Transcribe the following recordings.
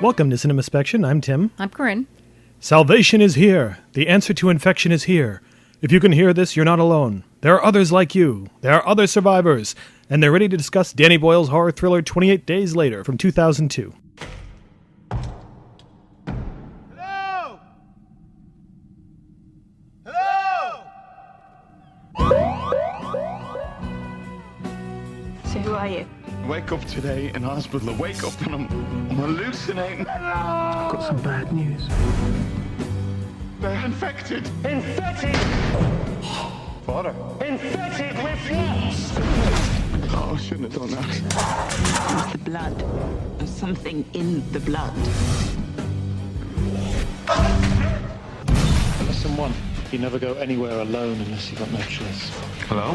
Welcome to CinemaSpection. I'm Tim. I'm Corinne. Salvation is here. The answer to infection is here. If you can hear this, you're not alone. There are others like you. There are other survivors. And they're ready to discuss Danny Boyle's horror thriller 28 Days Later from 2002. Hello? Hello? So who are you? I wake up today in hospital. I wake up and I'm hallucinating. I've got some bad news. They're infected. Infected! Father. Infected with what? Oh, I shouldn't have done that. It's the blood. There's something in the blood. Lesson 1. You never go anywhere alone unless you've got no choice. Hello?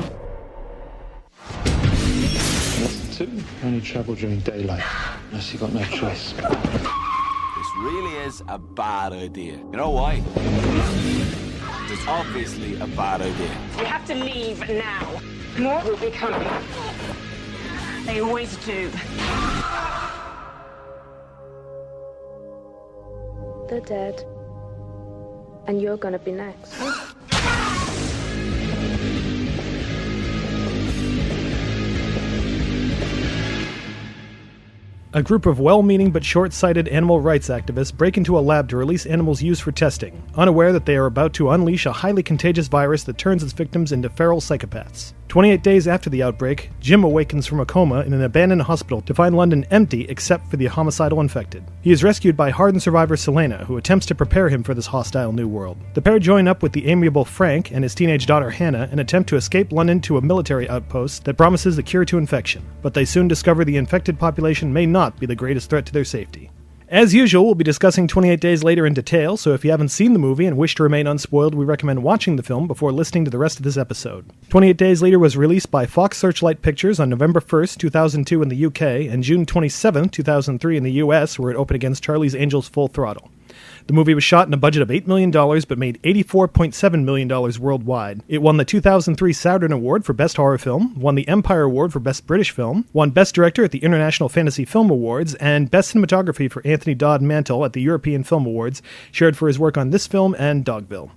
Lesson 2. Only travel during daylight unless you've got no choice. This really is a bad idea. You know why? It's obviously a bad idea. We have to leave now. More will be coming. They always do. They're dead. And you're gonna be next. A group of well-meaning but short-sighted animal rights activists break into a lab to release animals used for testing, unaware that they are about to unleash a highly contagious virus that turns its victims into feral psychopaths. 28 days after the outbreak, Jim awakens from a coma in an abandoned hospital to find London empty except for the homicidal infected. He is rescued by hardened survivor Selena, who attempts to prepare him for this hostile new world. The pair join up with the amiable Frank and his teenage daughter Hannah and attempt to escape London to a military outpost that promises the cure to infection, but they soon discover the infected population may not be the greatest threat to their safety. As usual, we'll be discussing 28 Days Later in detail, so if you haven't seen the movie and wish to remain unspoiled, we recommend watching the film before listening to the rest of this episode. 28 Days Later was released by Fox Searchlight Pictures on November 1st, 2002 in the UK, and June 27, 2003 in the US, where it opened against Charlie's Angels Full Throttle. The movie was shot in a budget of $8 million, but made $84.7 million worldwide. It won the 2003 Saturn Award for Best Horror Film, won the Empire Award for Best British Film, won Best Director at the International Fantasy Film Awards, and Best Cinematography for Anthony Dodd Mantle at the European Film Awards, shared for his work on this film and Dogville.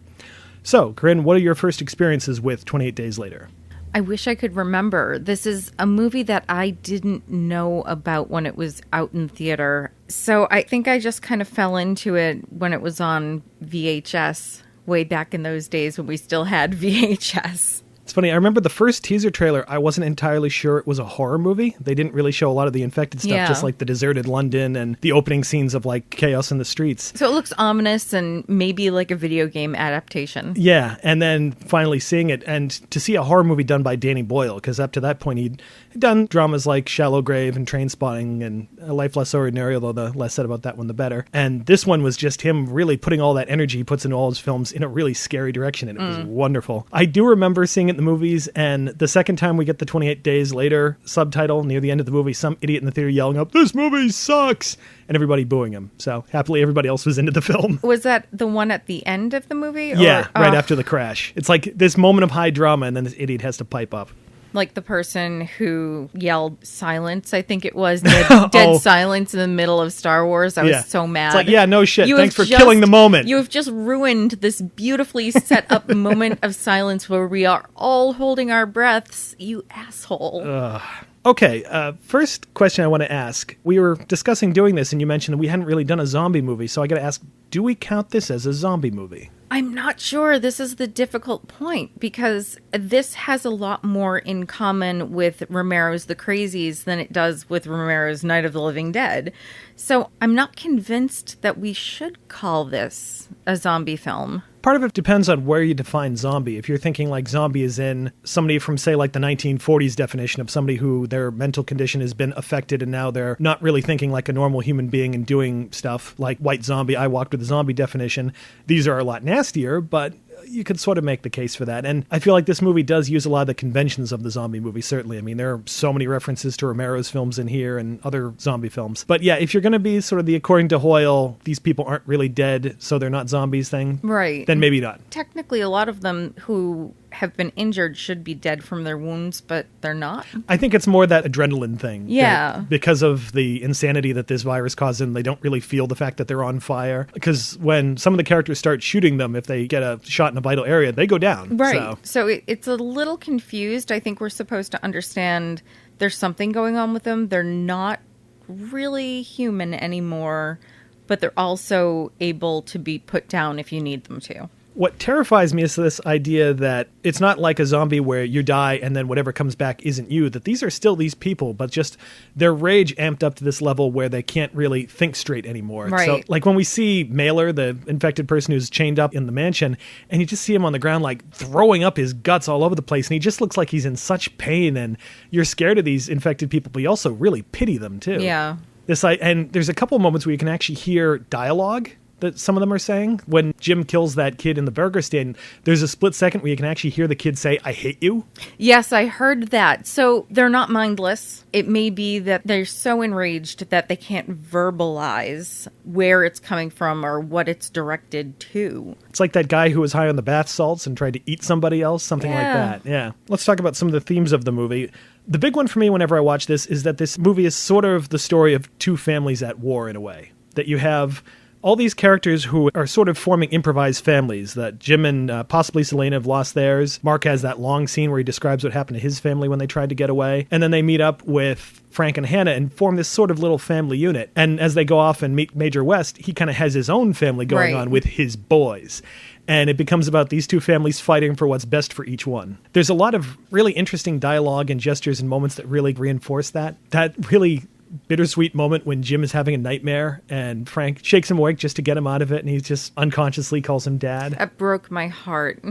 So, Corinne, what are your first experiences with 28 Days Later? I wish I could remember. This is a movie that I didn't know about when it was out in theater. So I think I just kind of fell into it when it was on VHS way back in those days when we still had VHS. It's funny, I remember the first teaser trailer, I wasn't entirely sure it was a horror movie. They didn't really show a lot of the infected stuff, just like the deserted London and the opening scenes of like chaos in the streets. So it looks ominous and maybe like a video game adaptation. Yeah, and then finally seeing it, and to see a horror movie done by Danny Boyle, because up to that point he'd done dramas like Shallow Grave and Trainspotting and A Life Less Ordinary, although the less said about that one the better. And this one was just him really putting all that energy he puts into all his films in a really scary direction, and it was wonderful. I do remember seeing it in the movies, and the second time we get the 28 Days Later subtitle near the end of the movie, some idiot in the theater yelling up, "This movie sucks!" and everybody booing him. So happily everybody else was into the film. Was that the one at the end of the movie? Yeah, right after the crash. It's like this moment of high drama, and then this idiot has to pipe up. Like the person who yelled silence, I think it was, dead silence in the middle of Star Wars. I was so mad. It's like, yeah, no shit. Thanks for killing the moment. You have just ruined this beautifully set up moment of silence where we are all holding our breaths, you asshole. Okay, first question I want to ask. We were discussing doing this, and you mentioned that we hadn't really done a zombie movie, so I got to ask, do we count this as a zombie movie? I'm not sure. This is the difficult point, because this has a lot more in common with Romero's The Crazies than it does with Romero's Night of the Living Dead. So I'm not convinced that we should call this a zombie film. Part of it depends on where you define zombie. If you're thinking like zombie is in somebody from, say, like the 1940s definition of somebody who their mental condition has been affected and now they're not really thinking like a normal human being and doing stuff like White Zombie, I Walked with a Zombie definition, these are a lot nastier, but you could sort of make the case for that. And I feel like this movie does use a lot of the conventions of the zombie movie, certainly. I mean, there are so many references to Romero's films in here and other zombie films. But yeah, if you're going to be sort of the according to Hoyle, these people aren't really dead, so they're not zombies thing, right? Then maybe not. Technically, a lot of them who have been injured should be dead from their wounds, but they're not. I think it's more that adrenaline thing. Yeah. Because of the insanity that this virus causes them, they don't really feel the fact that they're on fire. Because when some of the characters start shooting them, if they get a shot in a vital area, they go down. Right. So it's a little confused. I think we're supposed to understand there's something going on with them. They're not really human anymore, but they're also able to be put down if you need them to. What terrifies me is this idea that it's not like a zombie where you die and then whatever comes back isn't you, that these are still these people, but just their rage amped up to this level where they can't really think straight anymore. Right. So, like when we see Mailer, the infected person who's chained up in the mansion, and you just see him on the ground, like throwing up his guts all over the place, and he just looks like he's in such pain, and you're scared of these infected people, but you also really pity them too. Yeah. And there's a couple of moments where you can actually hear dialogue that some of them are saying. When Jim kills that kid in the burger stand, there's a split second where you can actually hear the kid say, "I hate you." Yes, I heard that. So they're not mindless. It may be that they're so enraged that they can't verbalize where it's coming from or what it's directed to. It's like that guy who was high on the bath salts and tried to eat somebody else, something like that. Yeah. Let's talk about some of the themes of the movie. The big one for me whenever I watch this is that this movie is sort of the story of two families at war in a way. That you have all these characters who are sort of forming improvised families, that Jim and possibly Selena have lost theirs. Mark has that long scene where he describes what happened to his family when they tried to get away. And then they meet up with Frank and Hannah and form this sort of little family unit. And as they go off and meet Major West, he kind of has his own family going on with his boys. And it becomes about these two families fighting for what's best for each one. There's a lot of really interesting dialogue and gestures and moments that really reinforce that. That really bittersweet moment when Jim is having a nightmare and Frank shakes him awake just to get him out of it, and he just unconsciously calls him Dad. That broke my heart.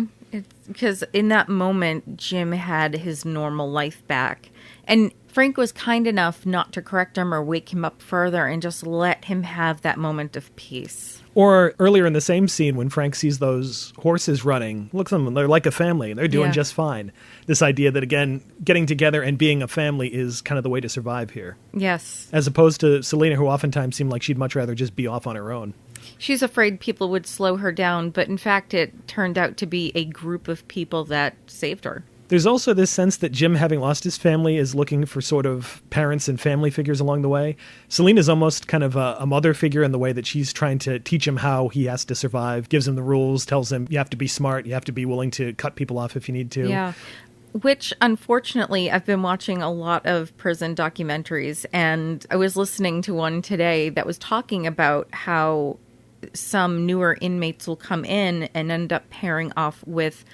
Because in that moment, Jim had his normal life back. And Frank was kind enough not to correct him or wake him up further and just let him have that moment of peace. Or earlier in the same scene when Frank sees those horses running, looks at them, they're like a family, they're doing just fine. This idea that, again, getting together and being a family is kind of the way to survive here. Yes. As opposed to Selena, who oftentimes seemed like she'd much rather just be off on her own. She's afraid people would slow her down, but in fact it turned out to be a group of people that saved her. There's also this sense that Jim, having lost his family, is looking for sort of parents and family figures along the way. Selena's almost kind of a mother figure in the way that she's trying to teach him how he has to survive, gives him the rules, tells him you have to be smart, you have to be willing to cut people off if you need to. Yeah. Which, unfortunately, I've been watching a lot of prison documentaries, and I was listening to one today that was talking about how some newer inmates will come in and end up pairing off with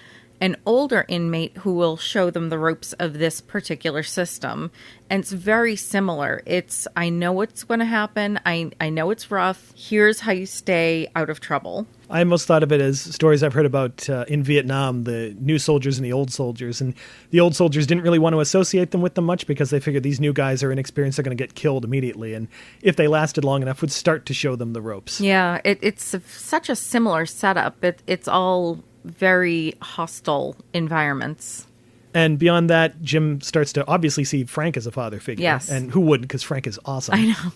an older inmate who will show them the ropes of this particular system. And it's very similar. It's, I know what's going to happen. I know it's rough. Here's how you stay out of trouble. I almost thought of it as stories I've heard about in Vietnam, the new soldiers and the old soldiers. And the old soldiers didn't really want to associate them with them much because they figured these new guys are inexperienced, they're going to get killed immediately. And if they lasted long enough, would start to show them the ropes. Yeah, it's such a similar setup. It's all very hostile environments. And beyond that, Jim starts to obviously see Frank as a father figure. Yes. And who wouldn't, because Frank is awesome. I know.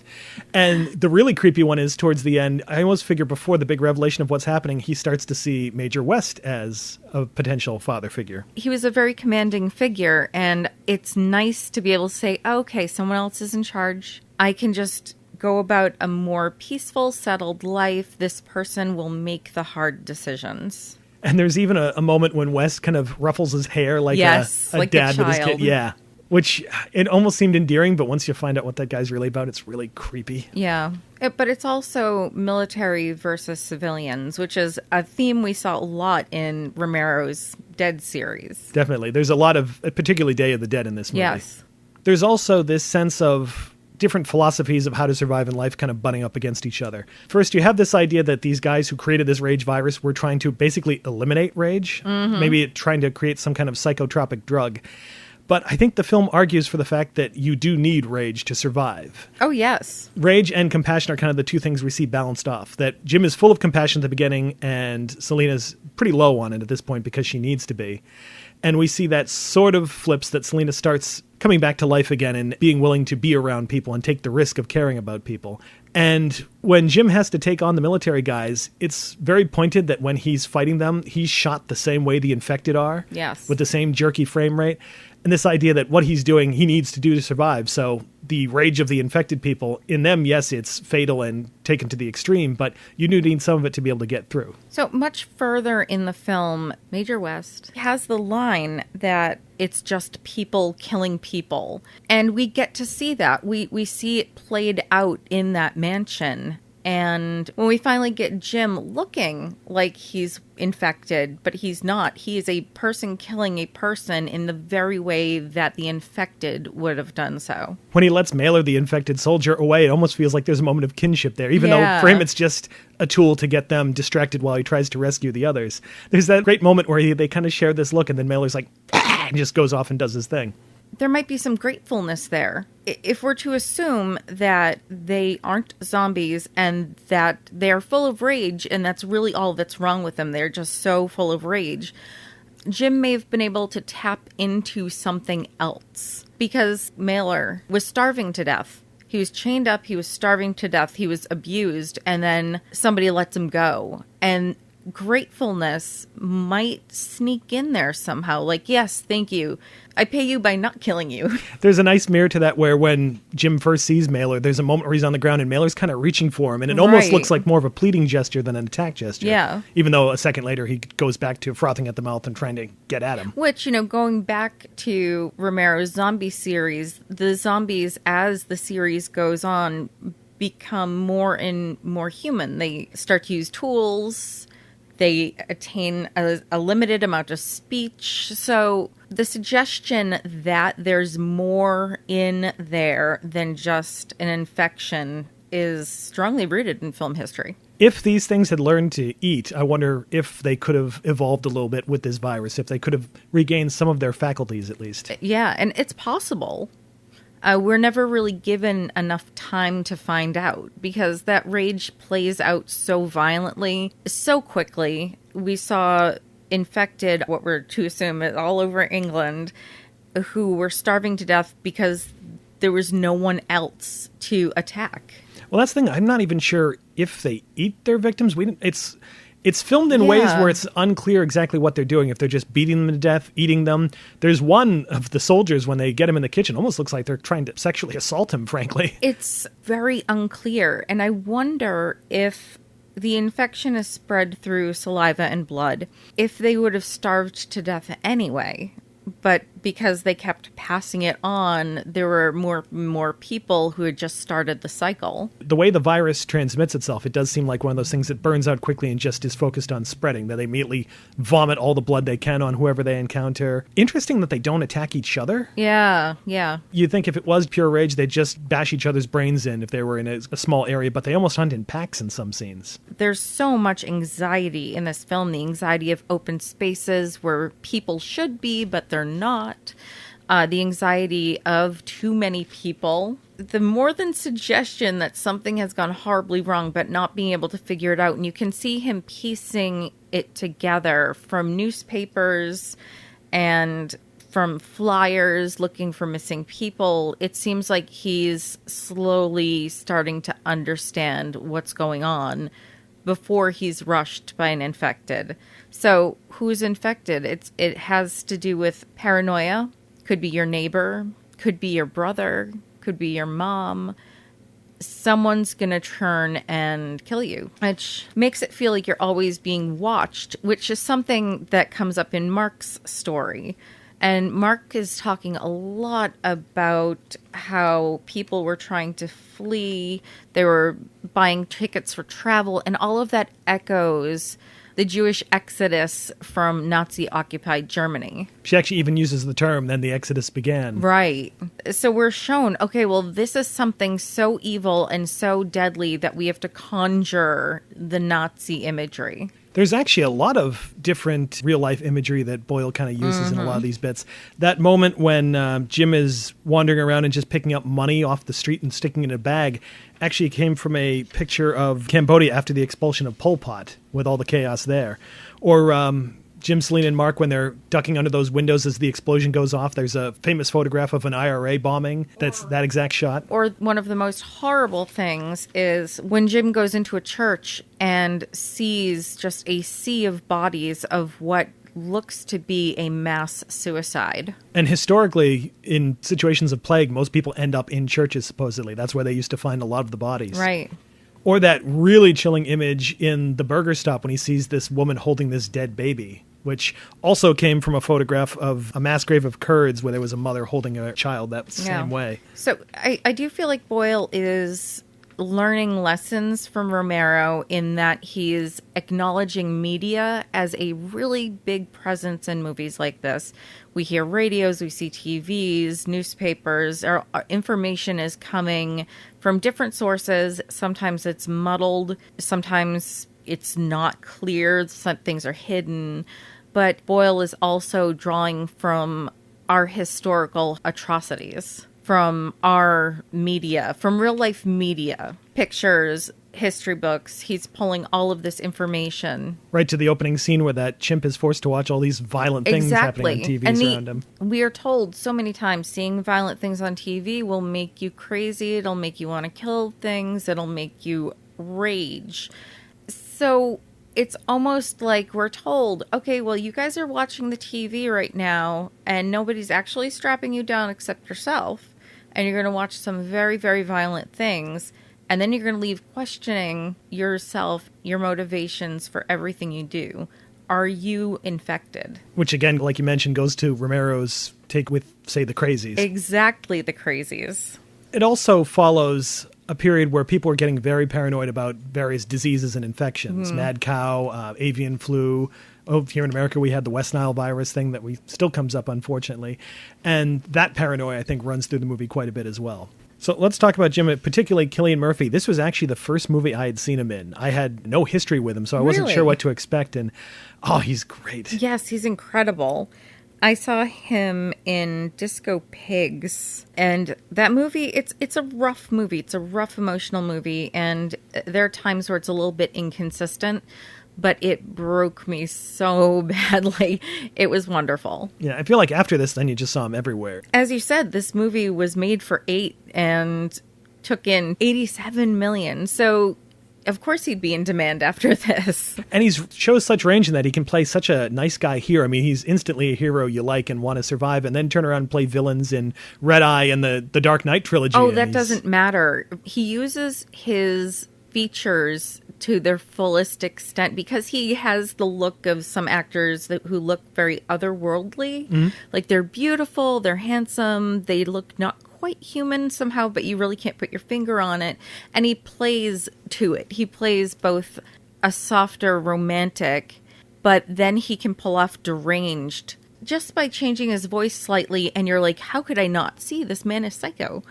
And the really creepy one is towards the end, I almost figure before the big revelation of what's happening, he starts to see Major West as a potential father figure. He was a very commanding figure, and it's nice to be able to say, okay, someone else is in charge. I can just go about a more peaceful, settled life. This person will make the hard decisions. And there's even a moment when West kind of ruffles his hair like a like dad a with his child. kid. Yeah. Which it almost seemed endearing, but once you find out what that guy's really about, it's really creepy. Yeah. But it's also military versus civilians, which is a theme we saw a lot in Romero's Dead series. Definitely. There's a lot of, particularly Day of the Dead in this movie. Yes. There's also this sense of different philosophies of how to survive in life kind of butting up against each other. First, you have this idea that these guys who created this rage virus were trying to basically eliminate rage, maybe trying to create some kind of psychotropic drug. But I think the film argues for the fact that you do need rage to survive. Oh, yes. Rage and compassion are kind of the two things we see balanced off. That Jim is full of compassion at the beginning, and Selena's pretty low on it at this point because she needs to be. And we see that sort of flips, that Selena starts coming back to life again and being willing to be around people and take the risk of caring about people. And when Jim has to take on the military guys, it's very pointed that when he's fighting them, he's shot the same way the infected are. Yes. With the same jerky frame rate. And this idea that what he's doing, he needs to do to survive. So the rage of the infected people, in them, yes, it's fatal and taken to the extreme, but you do need some of it to be able to get through. So much further in the film, Major West has the line that it's just people killing people. And we get to see that. We see it played out in that mansion. And when we finally get Jim looking like he's infected, but he's not. He is a person killing a person in the very way that the infected would have done so. When he lets Mailer, the infected soldier, away, it almost feels like there's a moment of kinship there, even though for him it's just a tool to get them distracted while he tries to rescue the others. There's that great moment where they kind of share this look, and then Mailer's like, and just goes off and does his thing. There might be some gratefulness there. If we're to assume that they aren't zombies and that they're full of rage and that's really all that's wrong with them, they're just so full of rage, Jim may have been able to tap into something else because Mailer was starving to death. He was chained up, he was starving to death, he was abused, and then somebody lets him go. And gratefulness might sneak in there somehow. Like, yes, thank you. I pay you by not killing you. There's a nice mirror to that where when Jim first sees Mailer, there's a moment where he's on the ground and Mailer's kind of reaching for him. And it almost looks like more of a pleading gesture than an attack gesture. Yeah. Even though a second later he goes back to frothing at the mouth and trying to get at him. Which, going back to Romero's zombie series, the zombies, as the series goes on, become more and more human. They start to use tools. They attain a limited amount of speech. So the suggestion that there's more in there than just an infection is strongly rooted in film history. If these things had learned to eat, I wonder if they could have evolved a little bit with this virus, if they could have regained some of their faculties at least. Yeah, and it's possible. We're never really given enough time to find out because that rage plays out so violently, so quickly. We saw infected, what we're to assume is all over England, who were starving to death because there was no one else to attack. Well, that's the thing. I'm not even sure if they eat their victims. It's filmed in ways where it's unclear exactly what they're doing, if they're just beating them to death, eating them. There's one of the soldiers, when they get him in the kitchen, almost looks like they're trying to sexually assault him, frankly. It's very unclear, and I wonder if the infection is spread through saliva and blood, if they would have starved to death anyway. But because they kept passing it on, there were more people who had just started the cycle. The way the virus transmits itself, it does seem like one of those things that burns out quickly and just is focused on spreading, that they immediately vomit all the blood they can on whoever they encounter. Interesting that they don't attack each other. Yeah. You'd think if it was pure rage, they'd just bash each other's brains in if they were in a small area, but they almost hunt in packs in some scenes. There's so much anxiety in this film, the anxiety of open spaces where people should be, but they're not. The anxiety of too many people, the more than suggestion that something has gone horribly wrong, but not being able to figure it out. And you can see him piecing it together from newspapers and from flyers looking for missing people. It seems like he's slowly starting to understand what's going on before he's rushed by an infected. So who's infected? It has to do with paranoia. Could be your neighbor, could be your brother, could be your mom. Someone's going to turn and kill you, which makes it feel like you're always being watched, which is something that comes up in Mark's story. And Mark is talking a lot about how people were trying to flee. They were buying tickets for travel, and all of that echoes the Jewish exodus from Nazi-occupied Germany. She actually even uses the term, then the exodus began. Right. So we're shown, okay, well, this is something so evil and so deadly that we have to conjure the Nazi imagery. There's actually a lot of different real-life imagery that Boyle kind of uses in a lot of these bits. That moment when Jim is wandering around and just picking up money off the street and sticking it in a bag actually came from a picture of Cambodia after the expulsion of Pol Pot, with all the chaos there. Or Jim, Selena, and Mark, when they're ducking under those windows as the explosion goes off, there's a famous photograph of an IRA bombing. That's that exact shot. Or one of the most horrible things is when Jim goes into a church and sees just a sea of bodies of what looks to be a mass suicide. And historically, in situations of plague, most people end up in churches, supposedly. That's where they used to find a lot of the bodies. Right. Or that really chilling image in the burger stop when he sees this woman holding this dead baby, which also came from a photograph of a mass grave of Kurds where there was a mother holding a child that same way. So I do feel like Boyle is learning lessons from Romero in that he is acknowledging media as a really big presence in movies like this. We hear radios, we see TVs, newspapers. Our information is coming from different sources. Sometimes it's muddled. Sometimes it's not clear. Some things are hidden. But Boyle is also drawing from our historical atrocities, from our media, from real life media, pictures, history books. He's pulling all of this information. Right to the opening scene where that chimp is forced to watch all these violent things happening on TVs around him. We are told so many times seeing violent things on TV will make you crazy. It'll make you want to kill things. It'll make you rage. So it's almost like we're told, okay, well, you guys are watching the TV right now and nobody's actually strapping you down except yourself. And you're going to watch some very, very violent things. And then you're going to leave questioning yourself, your motivations for everything you do. Are you infected? Which, again, like you mentioned, goes to Romero's take with, say, the crazies. Exactly, the crazies. It also follows a period where people were getting very paranoid about various diseases and infections. Mad cow, avian flu. Oh, here in America, we had the West Nile virus thing that still comes up, unfortunately. And that paranoia, I think, runs through the movie quite a bit as well. So let's talk about Jim, particularly Cillian Murphy. This was actually the first movie I had seen him in. I had no history with him, so I wasn't sure what to expect. And, oh, he's great. Yes, he's incredible. I saw him in Disco Pigs, and that movie, it's a rough movie. It's a rough, emotional movie, and there are times where it's a little bit inconsistent, but it broke me so badly. It was wonderful. Yeah, I feel like after this, then you just saw him everywhere. As you said, this movie was made for $8 and took in $87 million, so of course he'd be in demand after this. And he shows such range in that he can play such a nice guy here. I mean, he's instantly a hero you like and want to survive, and then turn around and play villains in Red Eye and the Dark Knight trilogy. Oh, that doesn't matter. He uses his features to their fullest extent because he has the look of some actors who look very otherworldly. Like, they're beautiful, they're handsome, they look not quite human somehow, but you really can't put your finger on it. And he plays to it. He plays both a softer romantic, but then he can pull off deranged just by changing his voice slightly. And you're like, how could I not see this man is psycho?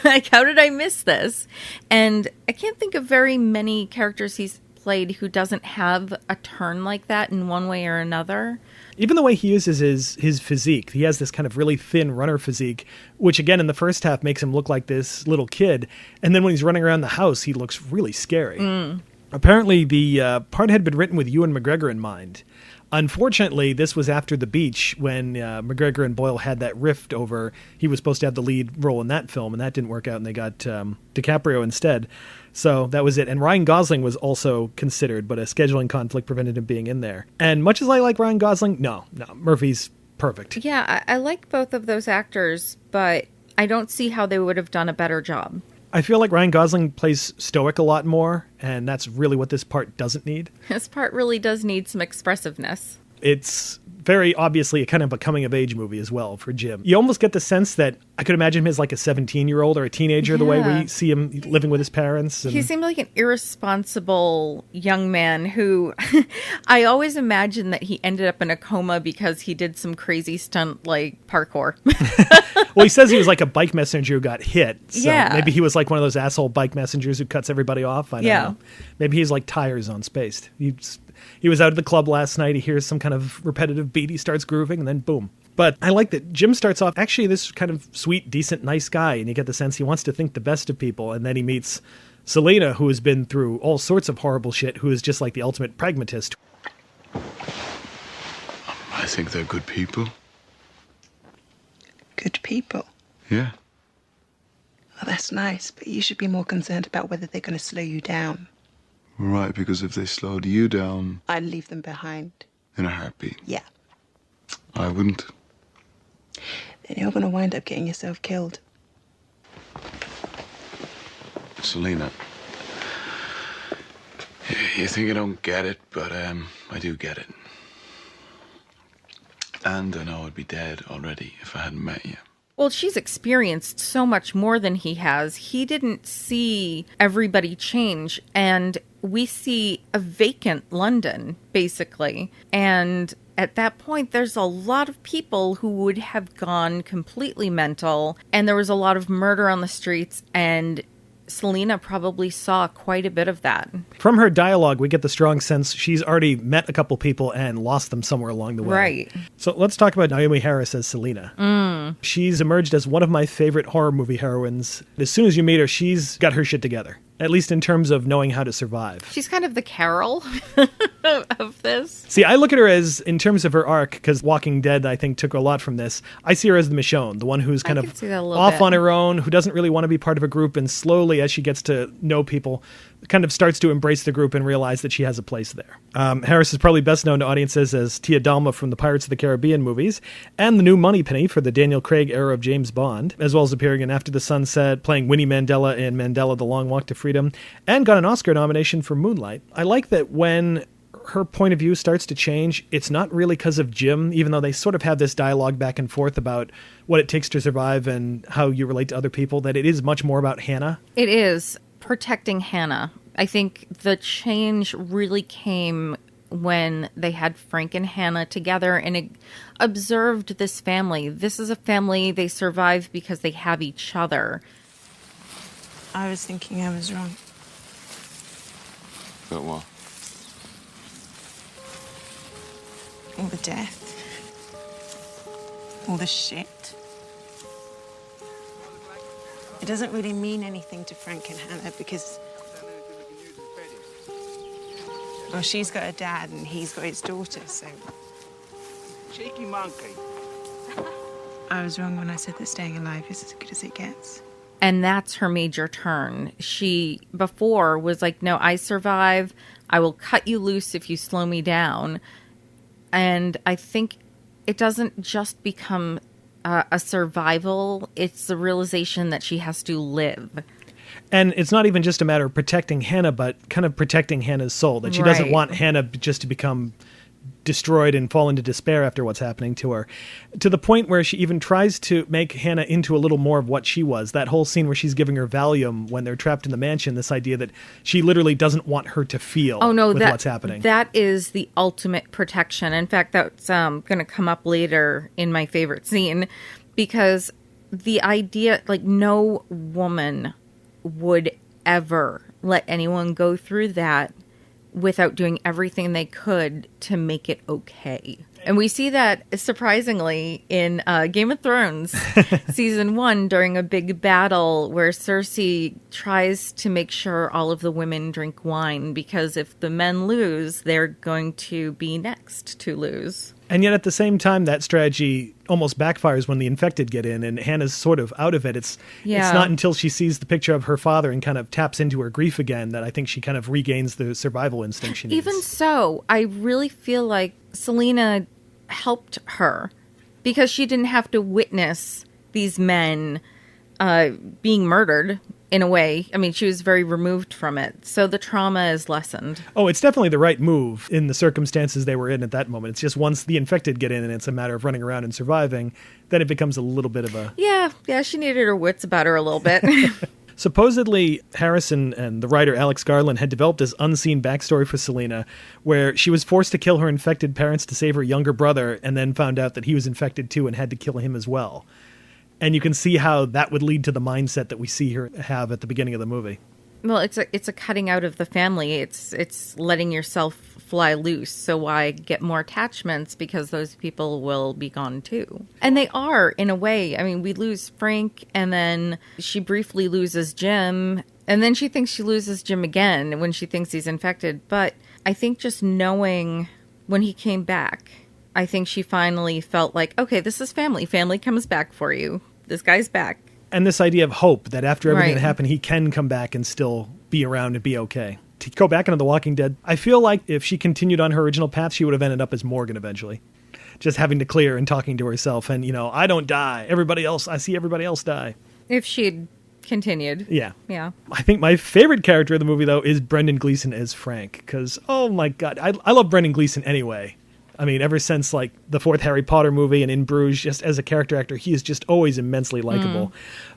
Like, how did I miss this? And I can't think of very many characters he's played who doesn't have a turn like that in one way or another. Even the way he uses his physique, he has this kind of really thin runner physique, which again in the first half makes him look like this little kid. And then when he's running around the house, he looks really scary. Apparently the part had been written with Ewan McGregor in mind. Unfortunately, this was after The Beach when McGregor and Boyle had that rift over, he was supposed to have the lead role in that film, and that didn't work out, and they got DiCaprio instead. So that was it. And Ryan Gosling was also considered, but a scheduling conflict prevented him being in there. And much as I like Ryan Gosling, no, Murphy's perfect. Yeah, I like both of those actors, but I don't see how they would have done a better job. I feel like Ryan Gosling plays stoic a lot more, and that's really what this part doesn't need. This part really does need some expressiveness. It's very obviously a kind of a coming-of-age movie as well for Jim. You almost get the sense that I could imagine him as like a 17-year-old or a teenager, the way we see him living with his parents. And he seemed like an irresponsible young man who I always imagine that he ended up in a coma because he did some crazy stunt like parkour. Well, he says he was like a bike messenger who got hit. So yeah. Maybe he was like one of those asshole bike messengers who cuts everybody off. I don't know. Maybe he's like tires on Spaced. He was out at the club last night. He hears some kind of repetitive beat. He starts grooving, and then boom. But I like that Jim starts off actually this kind of sweet, decent, nice guy, and you get the sense he wants to think the best of people. And then he meets Selena, who has been through all sorts of horrible shit, who is just like the ultimate pragmatist. think they're good people. Good people. Yeah. Well, that's nice, but you should be more concerned about whether they're going to slow you down. Right, because if they slowed you down I'd leave them behind. in a heartbeat, Yeah. I wouldn't. Then you're going to wind up getting yourself killed. Selena, you think I don't get it, but I do get it. And I know I'd be dead already if I hadn't met you. Well, she's experienced so much more than he has. He didn't see everybody change, and we see a vacant London, basically. And at that point, there's a lot of people who would have gone completely mental, and there was a lot of murder on the streets, and Selena probably saw quite a bit of that. From her dialogue, we get the strong sense she's already met a couple people and lost them somewhere along the way. Right. So let's talk about Naomi Harris as Selena. She's emerged as one of my favorite horror movie heroines. As soon as you meet her, she's got her shit together, at least in terms of knowing how to survive. She's kind of the Carol of this. See, I look at her as, in terms of her arc, because Walking Dead, I think, took a lot from this. I see her as the Michonne, the one who's kind can of see that a little off bit. on her own, who doesn't really want to be part of a group, and slowly, as she gets to know people, kind of starts to embrace the group and realize that she has a place there. Harris is probably best known to audiences as Tia Dalma from the Pirates of the Caribbean movies, and the new Moneypenny for the Daniel Craig era of James Bond, as well as appearing in After the Sunset, playing Winnie Mandela in Mandela: The Long Walk to Freedom, and got an Oscar nomination for Moonlight. I like that when her point of view starts to change, it's not really because of Jim, even though they sort of have this dialogue back and forth about what it takes to survive and how you relate to other people, that it is much more about Hannah. It is protecting Hannah. I think the change really came when they had Frank and Hannah together and observed this family. This is a family, they survive because they have each other. I was thinking I was wrong. But what? All the death. All the shit. It doesn't really mean anything to Frank and Hannah because... well, she's got a dad and he's got his daughter, so... Cheeky monkey. I was wrong when I said that staying alive is as good as it gets. And that's her major turn. She, before, was like, no, I survive. I will cut you loose if you slow me down. And I think it doesn't just become a survival. It's the realization that she has to live. And it's not even just a matter of protecting Hannah, but kind of protecting Hannah's soul, that she doesn't Right. want Hannah just to become destroyed and fall into despair after what's happening to her, to the point where she even tries to make Hannah into a little more of what she was. That whole scene where she's giving her Valium when they're trapped in the mansion, this idea that she literally doesn't want her to feel with what's happening. That is the ultimate protection. In fact, that's going to come up later in my favorite scene, because the idea, like, no woman would ever let anyone go through that without doing everything they could to make it okay. And we see that, surprisingly, in Game of Thrones season 1 during a big battle where Cersei tries to make sure all of the women drink wine, because if the men lose, they're going to be next to lose. And yet at the same time, that strategy almost backfires when the infected get in and Hannah's sort of out of it. It's not until she sees the picture of her father and kind of taps into her grief again that I think she kind of regains the survival instinct she needs. Even so, I really feel like Selena helped her because she didn't have to witness these men being murdered in a way. I mean, she was very removed from it. So the trauma is lessened. Oh, it's definitely the right move in the circumstances they were in at that moment. It's just once the infected get in and it's a matter of running around and surviving, then it becomes a little bit of a... Yeah, she needed her wits about her a little bit. Supposedly, Harrison and the writer Alex Garland had developed this unseen backstory for Selena, where she was forced to kill her infected parents to save her younger brother, and then found out that he was infected too and had to kill him as well. And you can see how that would lead to the mindset that we see her have at the beginning of the movie. Well, it's a cutting out of the family. It's letting yourself fly loose. So why get more attachments? Because those people will be gone too. And they are, in a way. I mean, we lose Frank, and then she briefly loses Jim, and then she thinks she loses Jim again when she thinks he's infected. But I think just knowing when he came back I think she finally felt like, okay, this is family. Family comes back for you. This guy's back. And this idea of hope that after everything Right. that happened, he can come back and still be around and be okay. To go back into The Walking Dead, I feel like if she continued on her original path, she would have ended up as Morgan eventually. Just having to clear and talking to herself and, I don't die. I see everybody else die. If she had continued. Yeah. Yeah. I think my favorite character of the movie, though, is Brendan Gleeson as Frank. Because, oh my God, I love Brendan Gleeson anyway. I mean, ever since, like, the fourth Harry Potter movie and In Bruges, just as a character actor, he is just always immensely likable.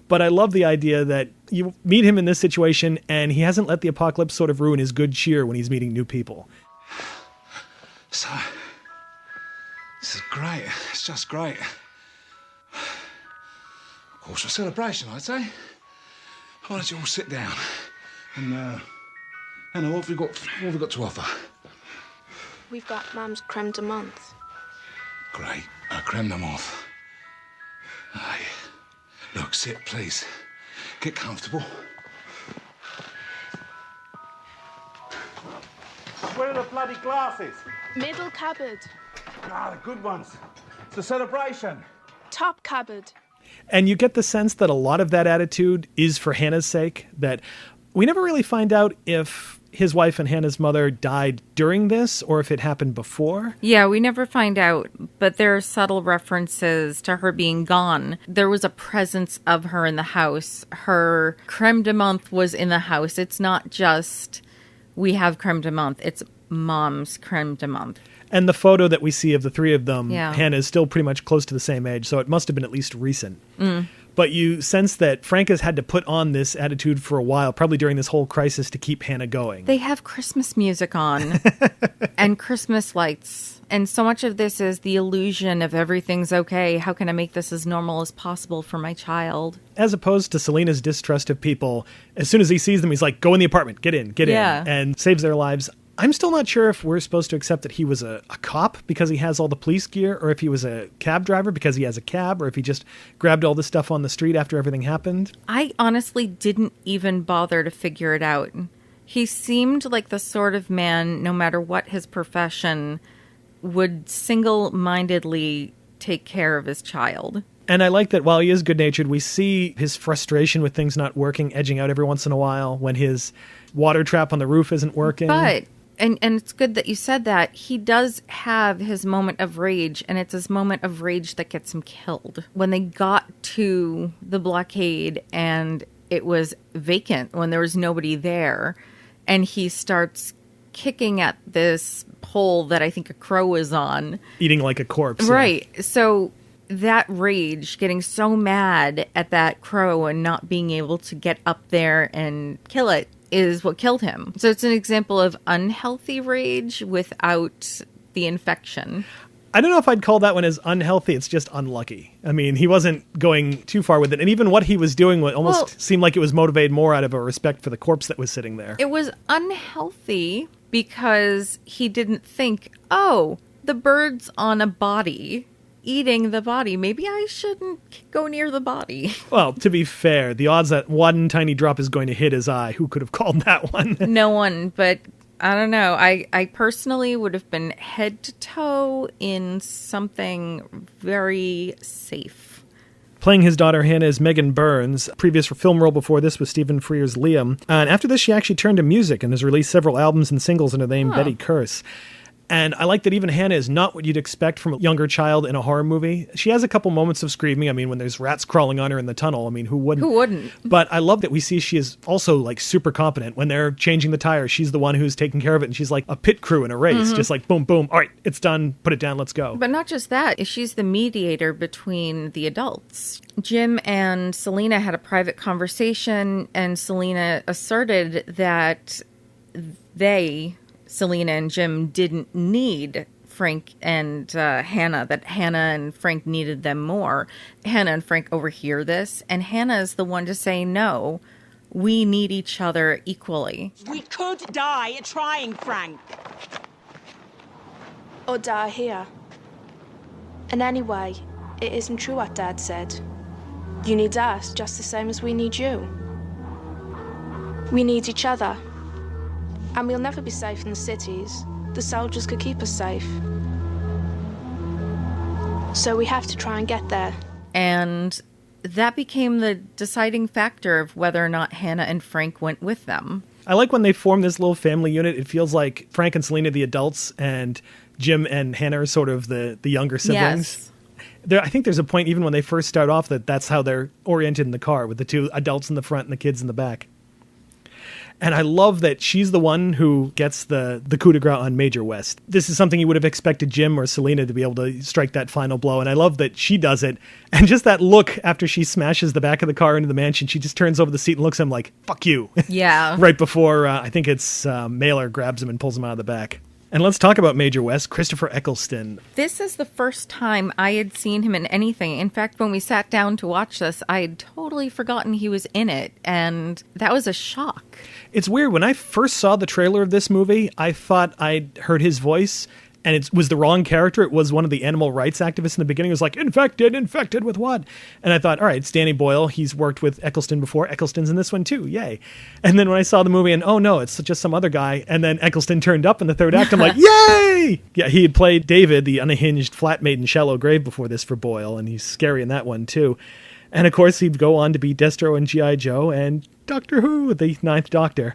But I love the idea that you meet him in this situation, and he hasn't let the apocalypse sort of ruin his good cheer when he's meeting new people. So, this is great. It's just great. Of course, a celebration, I'd say. Why don't you all sit down? And, Hannah, what have we got to offer? We've got Mum's creme de menthe. Great. Creme de menthe. Aye. Look, sit, please. Get comfortable. Where are the bloody glasses? Middle cupboard. Ah, the good ones. It's a celebration. Top cupboard. And you get the sense that a lot of that attitude is for Hannah's sake, that we never really find out if his wife and Hannah's mother died during this or if it happened before. Yeah, we never find out, but there are subtle references to her being gone. There was a presence of her in the house. Her creme de menthe was in the house. It's not just we have creme de menthe. It's Mom's creme de menthe. And the photo that we see of the three of them, Yeah. Hannah is still pretty much close to the same age, so it must have been at least recent. But you sense that Frank has had to put on this attitude for a while, probably during this whole crisis, to keep Hannah going. They have Christmas music on and Christmas lights. And so much of this is the illusion of everything's okay. How can I make this as normal as possible for my child? As opposed to Selena's distrust of people, as soon as he sees them, he's like, go in the apartment, get in, Yeah. and saves their lives. I'm still not sure if we're supposed to accept that he was a cop because he has all the police gear, or if he was a cab driver because he has a cab, or if he just grabbed all this stuff on the street after everything happened. I honestly didn't even bother to figure it out. He seemed like the sort of man, no matter what his profession, would single-mindedly take care of his child. And I like that while he is good-natured, we see his frustration with things not working edging out every once in a while when his water trap on the roof isn't working. But, and it's good that you said that, he does have his moment of rage, and it's his moment of rage that gets him killed. When they got to the blockade and it was vacant, when there was nobody there, and he starts kicking at this pole that I think a crow is on. Eating like a corpse. Right. So that rage, getting so mad at that crow and not being able to get up there and kill it, is what killed him. So it's an example of unhealthy rage without the infection. I don't know if I'd call that one as unhealthy. It's just unlucky. I mean, he wasn't going too far with it. And even what he was doing almost seemed like it was motivated more out of a respect for the corpse that was sitting there. It was unhealthy because he didn't think, oh, the bird's on a body, eating the body. Maybe I shouldn't go near the body. Well, to be fair, the odds that one tiny drop is going to hit his eye, who could have called that one? No one, but I don't know. I personally would have been head to toe in something very safe. Playing his daughter Hannah is Megan Burns. Previous film role before this was Stephen Frear's Liam. And after this, she actually turned to music and has released several albums and singles under the name Betty Curse. And I like that even Hannah is not what you'd expect from a younger child in a horror movie. She has a couple moments of screaming. I mean, when there's rats crawling on her in the tunnel, I mean, who wouldn't? Who wouldn't? But I love that we see she is also like super competent. When they're changing the tires, she's the one who's taking care of it. And she's like a pit crew in a race, just like boom, boom. All right, it's done. Put it down. Let's go. But not just that. She's the mediator between the adults. Jim and Selena had a private conversation, and Selena asserted that Selena and Jim, didn't need Frank and Hannah, that Hannah and Frank needed them more. Hannah and Frank overhear this, and Hannah is the one to say, no, we need each other equally. We could die trying, Frank. Or die here. And anyway, it isn't true what Dad said. You need us just the same as we need you. We need each other. And we'll never be safe in the cities. The soldiers could keep us safe. So we have to try and get there. And that became the deciding factor of whether or not Hannah and Frank went with them. I like when they form this little family unit. It feels like Frank and Selena are the adults, and Jim and Hannah are sort of the younger siblings. Yes. I think there's a point even when they first start off that's how they're oriented in the car, with the two adults in the front and the kids in the back. And I love that she's the one who gets the coup de grace on Major West. This is something you would have expected Jim or Selena to be able to strike that final blow. And I love that she does it. And just that look after she smashes the back of the car into the mansion, she just turns over the seat and looks at him like, fuck you. Yeah. Right before, I think it's Mailer grabs him and pulls him out of the back. And let's talk about Major West, Christopher Eccleston. This is the first time I had seen him in anything. In fact, when we sat down to watch this, I had totally forgotten he was in it. And that was a shock. It's weird. When I first saw the trailer of this movie, I thought I'd heard his voice, and it was the wrong character. It was one of the animal rights activists in the beginning. It was like, infected with what? And I thought, all right, it's Danny Boyle. He's worked with Eccleston before. Eccleston's in this one too. Yay. And then when I saw the movie and, oh no, it's just some other guy. And then Eccleston turned up in the third act. I'm like, yay! Yeah, he had played David, the unhinged flatmate in Shallow Grave before this for Boyle. And he's scary in that one too. And of course, he'd go on to be Destro in G.I. Joe and Doctor Who, the Ninth Doctor.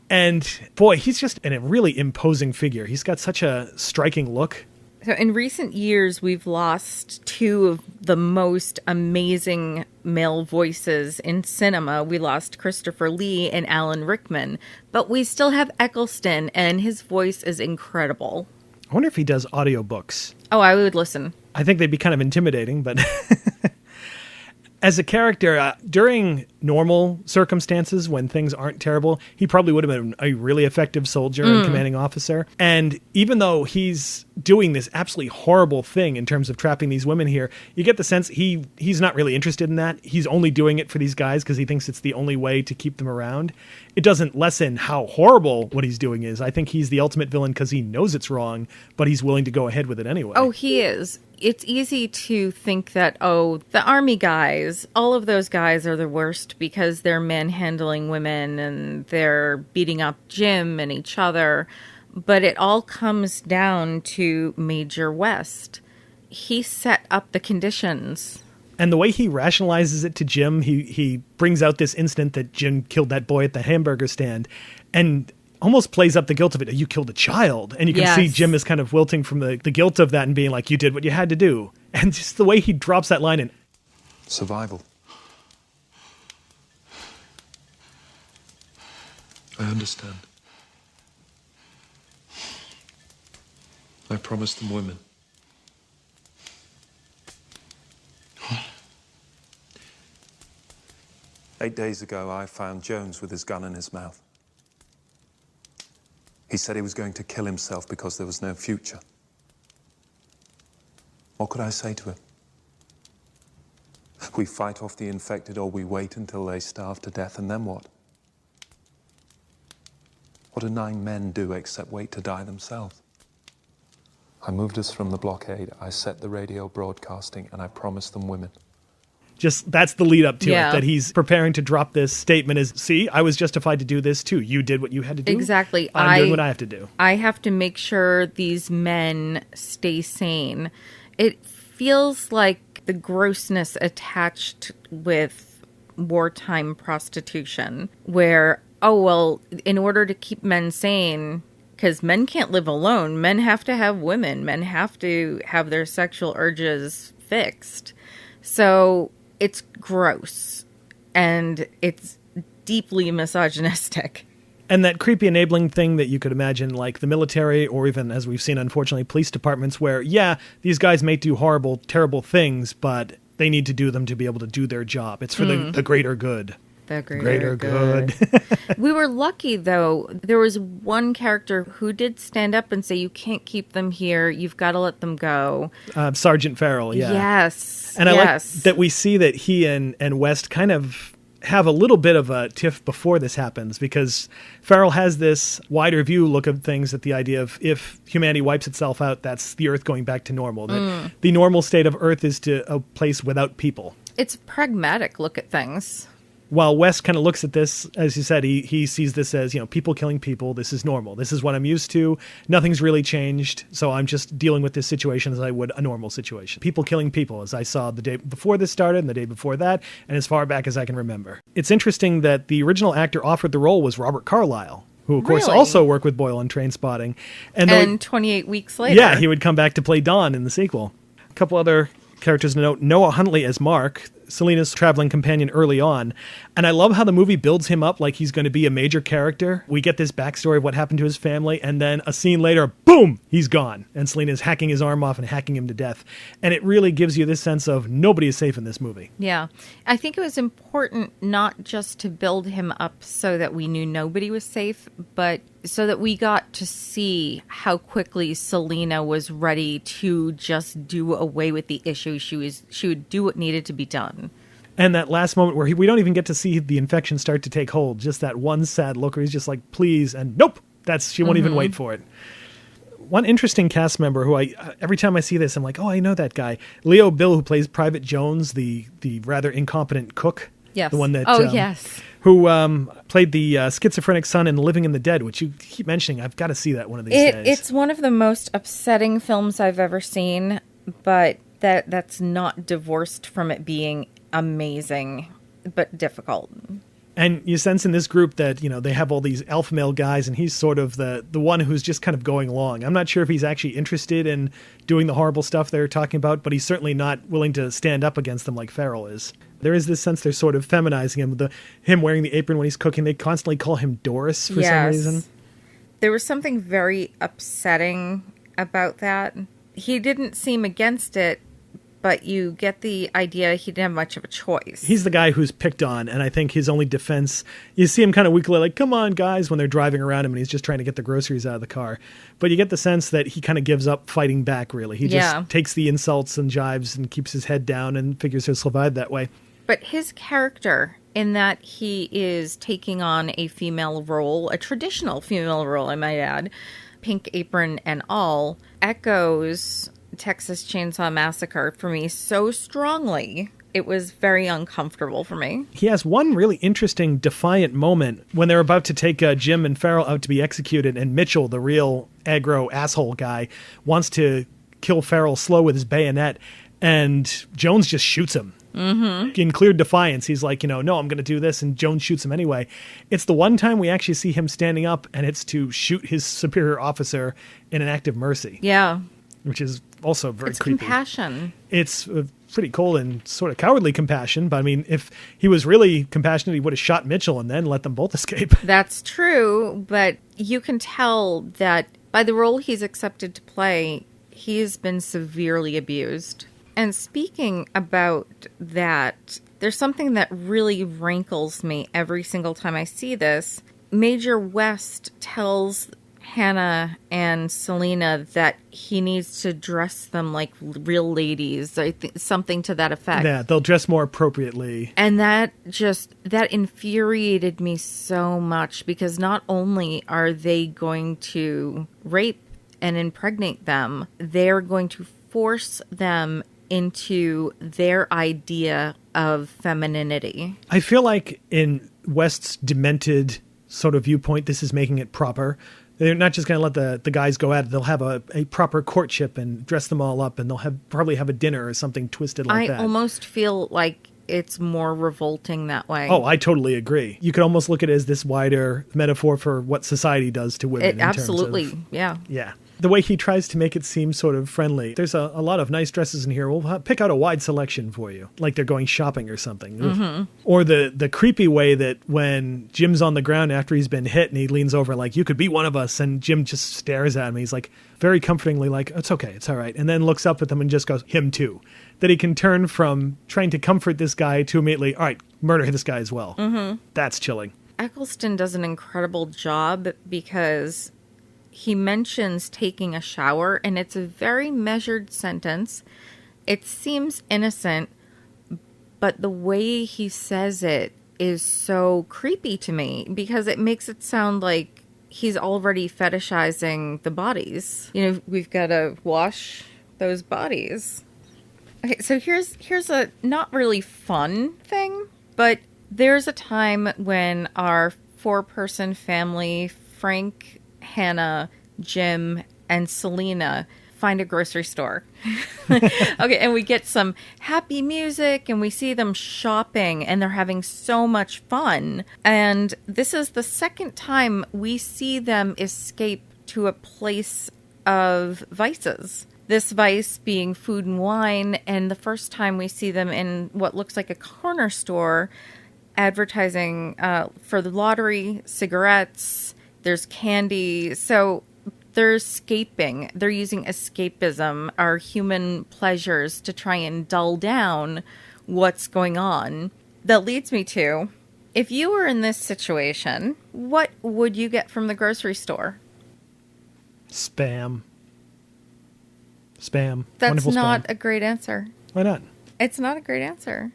And boy, he's just a really imposing figure. He's got such a striking look. So in recent years, we've lost two of the most amazing male voices in cinema. We lost Christopher Lee and Alan Rickman, but we still have Eccleston, and his voice is incredible. I wonder if he does audiobooks. Oh, I would listen. I think they'd be kind of intimidating, but... As a character, during normal circumstances, when things aren't terrible, he probably would have been a really effective soldier and commanding officer. And even though he's doing this absolutely horrible thing in terms of trapping these women here, you get the sense he's not really interested in that. He's only doing it for these guys because he thinks it's the only way to keep them around. It doesn't lessen how horrible what he's doing is. I think he's the ultimate villain because he knows it's wrong, but he's willing to go ahead with it anyway. Oh, he is. It's easy to think that, the army guys, all of those guys are the worst because they're manhandling women and they're beating up Jim and each other. But it all comes down to Major West. He set up the conditions. And the way he rationalizes it to Jim, he brings out this incident that Jim killed that boy at the hamburger stand and almost plays up the guilt of it. You killed a child. And you can see Jim is kind of wilting from the guilt of that and being like, you did what you had to do. And just the way he drops that line in. Survival. I understand. I promised them women. 8 days ago, I found Jones with his gun in his mouth. He said he was going to kill himself because there was no future. What could I say to him? We fight off the infected or we wait until they starve to death, and then what? What do 9 men do except wait to die themselves? I moved us from the blockade, I set the radio broadcasting, and I promised them women. Just, that's the lead up to it, that he's preparing to drop this statement is, see, I was justified to do this too. You did what you had to do. Exactly. I'm doing what I have to do. I have to make sure these men stay sane. It feels like the grossness attached with wartime prostitution, where, in order to keep men sane, because men can't live alone, men have to have women, men have to have their sexual urges fixed. So it's gross and it's deeply misogynistic. And that creepy enabling thing that you could imagine, like the military or even, as we've seen, unfortunately, police departments where, these guys may do horrible, terrible things, but they need to do them to be able to do their job. It's for the greater good. The greater good. We were lucky, though. There was one character who did stand up and say, you can't keep them here. You've got to let them go. Sergeant Farrell, yeah. Yes. And I like that we see that he and West kind of have a little bit of a tiff before this happens, because Farrell has this wider view look at things, at the idea of if humanity wipes itself out, that's the Earth going back to normal. That the normal state of Earth is to a place without people. It's a pragmatic look at things. While West kind of looks at this, as you said, he sees this as, people killing people. This is normal. This is what I'm used to. Nothing's really changed. So I'm just dealing with this situation as I would a normal situation. People killing people, as I saw the day before this started and the day before that, and as far back as I can remember. It's interesting that the original actor offered the role was Robert Carlyle, who, of course, also worked with Boyle on Trainspotting. And 28 weeks later. Yeah, he would come back to play Don in the sequel. A couple other characters to note. Noah Huntley as Mark, Selena's traveling companion early on. And I love how the movie builds him up like he's going to be a major character. We get this backstory of what happened to his family, and then a scene later, boom, he's gone. And Selena's hacking his arm off and hacking him to death. And it really gives you this sense of nobody is safe in this movie. Yeah. I think it was important not just to build him up so that we knew nobody was safe, but so that we got to see how quickly Selena was ready to just do away with the issue. She would do what needed to be done. And that last moment where we don't even get to see the infection start to take hold, just that one sad look where he's just like, please, and nope, she won't even wait for it. One interesting cast member who every time I see this, I'm like, oh, I know that guy. Leo Bill, who plays Private Jones, the rather incompetent cook. Yes. The one that, yes. Who played the schizophrenic son in Living in the Dead, which you keep mentioning. I've got to see that one of these days. It's one of the most upsetting films I've ever seen, but that's not divorced from it being amazing, but difficult. And you sense in this group that, they have all these alpha male guys, and he's sort of the one who's just kind of going along. I'm not sure if he's actually interested in doing the horrible stuff they're talking about, but he's certainly not willing to stand up against them like Farrell is. There is this sense they're sort of feminizing him. Him wearing the apron when he's cooking, they constantly call him Doris for some reason. There was something very upsetting about that. He didn't seem against it, but you get the idea he didn't have much of a choice. He's the guy who's picked on, and I think his only defense, you see him kind of weakly like, come on, guys, when they're driving around him and he's just trying to get the groceries out of the car. But you get the sense that he kind of gives up fighting back, really. He just takes the insults and jibes and keeps his head down and figures he'll survive that way. But his character, in that he is taking on a female role, a traditional female role, I might add, pink apron and all, echoes Texas Chainsaw Massacre for me so strongly. It was very uncomfortable for me. He has one really interesting, defiant moment when they're about to take Jim and Farrell out to be executed, and Mitchell, the real aggro asshole guy, wants to kill Farrell slow with his bayonet, and Jones just shoots him. Mm-hmm. In clear defiance, he's like, no, I'm going to do this, and Jones shoots him anyway. It's the one time we actually see him standing up, and it's to shoot his superior officer in an act of mercy. Yeah. Which is also very creepy. It's compassion. It's pretty cold and sort of cowardly compassion, but I mean, if he was really compassionate, he would have shot Mitchell and then let them both escape. That's true, but you can tell that by the role he's accepted to play, he has been severely abused. And speaking about that, there's something that really rankles me every single time I see this. Major West tells Hannah and Selena that he needs to dress them like real ladies, I think, something to that effect. Yeah, they'll dress more appropriately. And that infuriated me so much, because not only are they going to rape and impregnate them, they're going to force them into their idea of femininity. I feel like in West's demented sort of viewpoint, this is making it proper. They're not just going to let the guys go at it. They'll have a proper courtship and dress them all up, and they'll probably have a dinner or something twisted like that. I almost feel like it's more revolting that way. Oh, I totally agree. You could almost look at it as this wider metaphor for what society does to women. Absolutely, yeah. Yeah. The way he tries to make it seem sort of friendly. There's a lot of nice dresses in here. We'll pick out a wide selection for you, like they're going shopping or something. Mm-hmm. Or the creepy way that when Jim's on the ground after he's been hit and he leans over like, you could be one of us, and Jim just stares at him. He's like very comfortingly like, it's okay, it's all right. And then looks up at them and just goes, him too. That he can turn from trying to comfort this guy to immediately, all right, murder this guy as well. Mm-hmm. That's chilling. Eccleston does an incredible job, because he mentions taking a shower, and it's a very measured sentence. It seems innocent, but the way he says it is so creepy to me, because it makes it sound like he's already fetishizing the bodies. We've got to wash those bodies. Okay, so here's a not really fun thing, but There's a time when our 4-person family, Frank, Hannah, Jim, and Selena, find a grocery store. Okay, and we get some happy music and we see them shopping and they're having so much fun. And this is the second time we see them escape to a place of vices. This vice being food and wine, and the first time we see them in what looks like a corner store advertising for the lottery, cigarettes, there's candy. So they're escaping. They're using escapism, our human pleasures, to try and dull down what's going on. That leads me to, if you were in this situation, what would you get from the grocery store? Spam. That's Wonderful not spam. a great answer. Why not? It's not a great answer.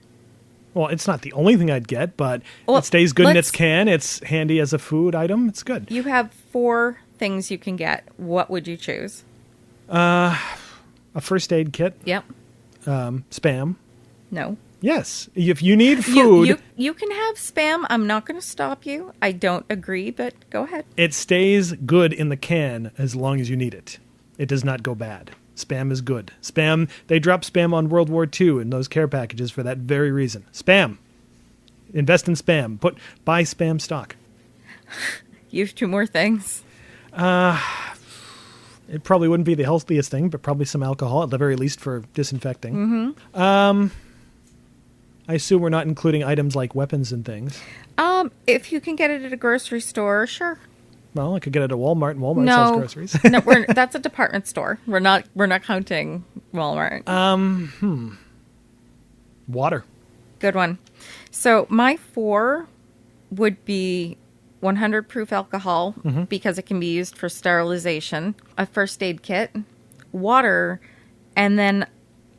Well, it's not the only thing I'd get, but it stays good in its can. It's handy as a food item. It's good. You have 4 things you can get. What would you choose? A first aid kit. Yep. Spam. No. Yes. If you need food. You can have spam. I'm not going to stop you. I don't agree, but go ahead. It stays good in the can as long as you need it. It does not go bad. Spam is good. Spam, they dropped spam on World War II in those care packages for that very reason. Spam. Invest in spam. Buy spam stock. You have 2 more things. It probably wouldn't be the healthiest thing, but probably some alcohol, at the very least for disinfecting. Mm-hmm. I assume we're not including items like weapons and things. If you can get it at a grocery store, sure. Well, I could get it at Walmart, and Walmart sells groceries. No, that's a department store. We're not counting Walmart. Water. Good one. So my 4 would be 100 proof alcohol, because it can be used for sterilization, a first aid kit, water, and then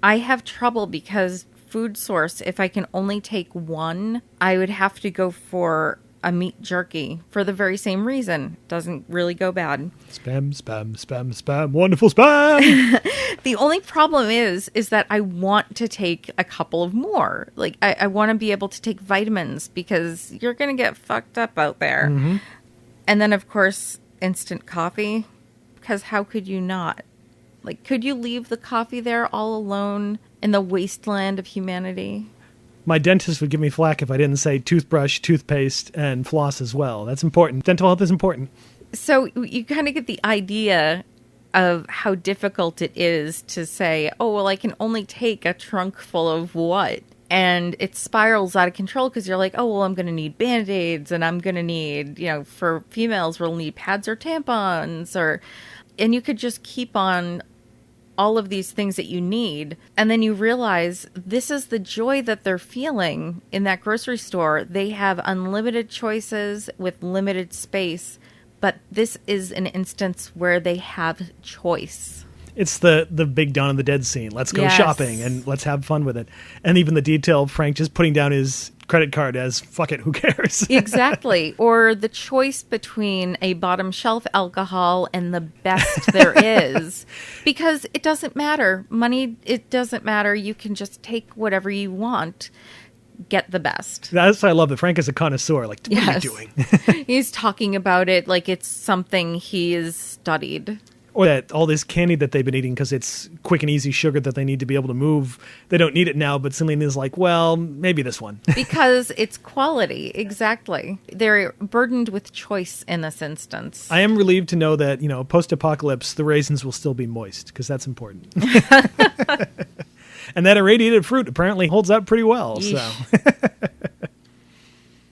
I have trouble because food source, if I can only take 1, I would have to go for a meat jerky for the very same reason. Doesn't really go bad. Spam. Wonderful spam. The only problem is that I want to take a couple of more. Like, I want to be able to take vitamins because you're going to get fucked up out there. Mm-hmm. And then, of course, instant coffee, because how could you not? Like, could you leave the coffee there all alone in the wasteland of humanity? My dentist would give me flack if I didn't say toothbrush, toothpaste, and floss as well. That's important. Dental health is important. So you kind of get the idea of how difficult it is to say, oh, well, I can only take a trunk full of what? And it spirals out of control because you're like, oh, well, I'm going to need Band-Aids and I'm going to need, for females, we'll need pads or tampons and you could just keep on all of these things that you need. And then you realize this is the joy that they're feeling in that grocery store. They have unlimited choices with limited space, but this is an instance where they have choice. It's the big Dawn of the Dead scene. Let's go shopping and let's have fun with it. And even the detail of Frank just putting down his credit card as, fuck it, who cares? Exactly. Or the choice between a bottom shelf alcohol and the best there is. Because it doesn't matter. Money, it doesn't matter. You can just take whatever you want. Get the best. That's why I love that Frank is a connoisseur. Like, what are you doing? He's talking about it like it's something he has studied. Or that all this candy that they've been eating because it's quick and easy sugar that they need to be able to move. They don't need it now, but Selena like, well, maybe this one. Because it's quality. Exactly. They're burdened with choice in this instance. I am relieved to know that, post-apocalypse, the raisins will still be moist because that's important. And that irradiated fruit apparently holds up pretty well. Yeesh. So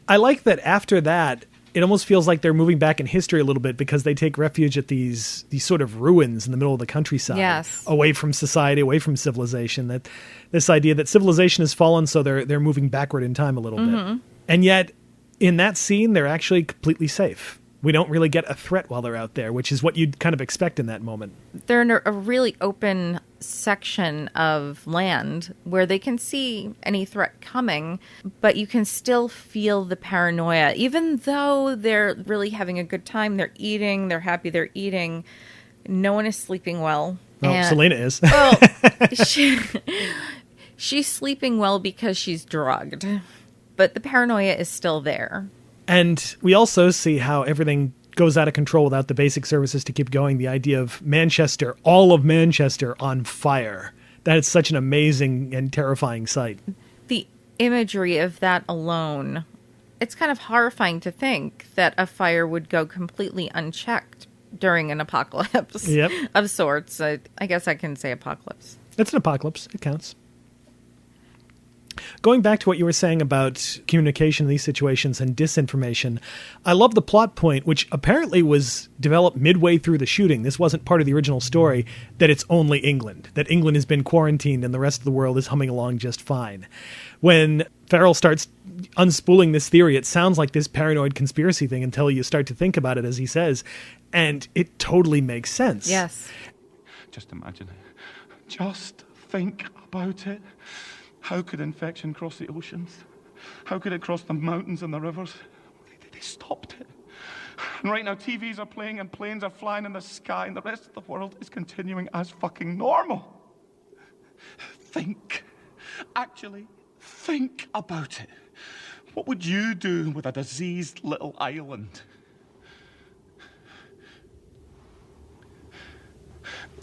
I like that after that, it almost feels like they're moving back in history a little bit because they take refuge at these sort of ruins in the middle of the countryside. Yes. Away from society, away from civilization. That this idea that civilization has fallen, so they're moving backward in time a little bit. And yet, in that scene, they're actually completely safe. We don't really get a threat while they're out there, which is what you'd kind of expect in that moment. They're in a really open section of land where they can see any threat coming, but you can still feel the paranoia. Even though they're really having a good time, they're eating, they're happy they're eating, no one is sleeping well. Oh, Selena is. Well, she's sleeping well because she's drugged. but the paranoia is still there. And we also see how everything goes out of control without the basic services to keep going. The idea of Manchester, all of Manchester on fire. That is such an amazing and terrifying sight. The imagery of that alone, it's kind of horrifying to think that a fire would go completely unchecked during an apocalypse of sorts. I guess I can say apocalypse. It's an apocalypse. It counts. Going back to what you were saying about communication in these situations and disinformation, I love the plot point, which apparently was developed midway through the shooting. This wasn't part of the original story, that it's only England, that England has been quarantined and the rest of the world is humming along just fine. When Farrell starts unspooling this theory, it sounds like this paranoid conspiracy thing until you start to think about it, as he says, and it totally makes sense. Yes. Just imagine it. Just think about it. How could infection cross the oceans? How could it cross the mountains and the rivers? They stopped it. And right now TVs are playing and planes are flying in the sky and the rest of the world is continuing as fucking normal. Think. Actually, think about it. What would you do with a diseased little island?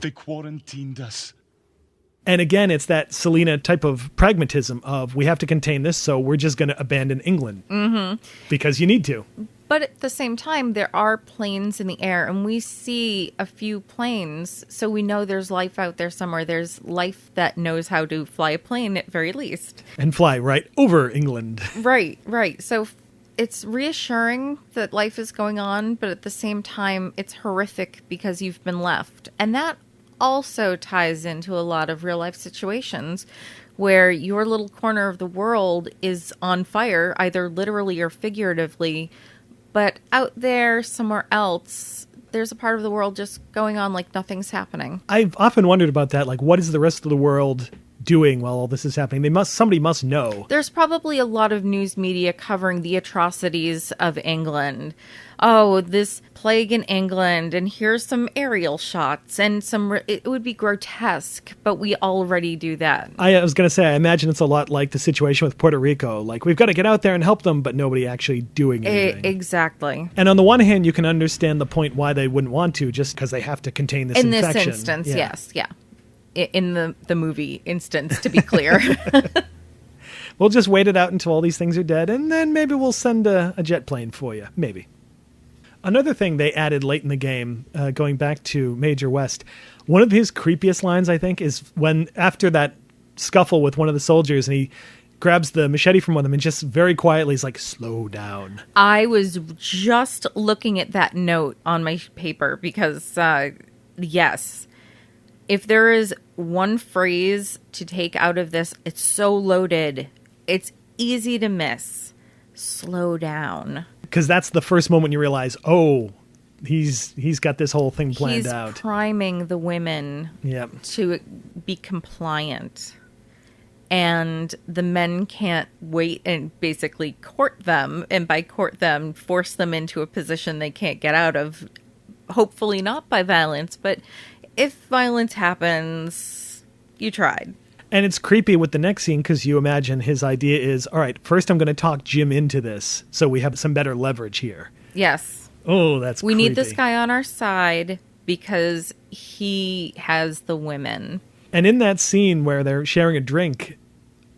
They quarantined us. And again, it's that Selina type of pragmatism of, we have to contain this, so we're just going to abandon England. Mm-hmm. Because you need to. But at the same time, there are planes in the air, and we see a few planes, so we know there's life out there somewhere. There's life that knows how to fly a plane, at very least. And fly right over England. Right. So it's reassuring that life is going on, but at the same time, it's horrific because you've been left. And that also ties into a lot of real life situations where your little corner of the world is on fire, either literally or figuratively, but out there somewhere else, there's a part of the world just going on like nothing's happening. I've often wondered about that, like, what is the rest of the world doing while all this is happening? Somebody must know. There's probably a lot of news media covering the atrocities of England. Oh, this plague in England, and here's some aerial shots, and it would be grotesque, but we already do that. I was going to say, I imagine it's a lot like the situation with Puerto Rico. Like, we've got to get out there and help them, but nobody actually doing anything. Exactly. And on the one hand, you can understand the point why they wouldn't want to, just because they have to contain this infection. In this instance, yes, yeah. In the movie instance, to be clear. We'll just wait it out until all these things are dead, and then maybe we'll send a jet plane for you. Maybe. Another thing they added late in the game, going back to Major West, one of his creepiest lines, I think, is when, after that scuffle with one of the soldiers, and he grabs the machete from one of them and just very quietly is like, slow down. I was just looking at that note on my paper because, yes, if there is one phrase to take out of this, it's so loaded. It's easy to miss. Slow down. Because that's the first moment you realize, oh, he's got this whole thing planned out. He's priming the women to be compliant. And the men can't wait and basically court them. And by court them, force them into a position they can't get out of. Hopefully not by violence, but if violence happens, you tried. And it's creepy with the next scene because you imagine his idea is, all right, first I'm going to talk Jim into this so we have some better leverage here. Yes. Oh, that's We creepy. need this guy on our side because he has the women. And in that scene where they're sharing a drink,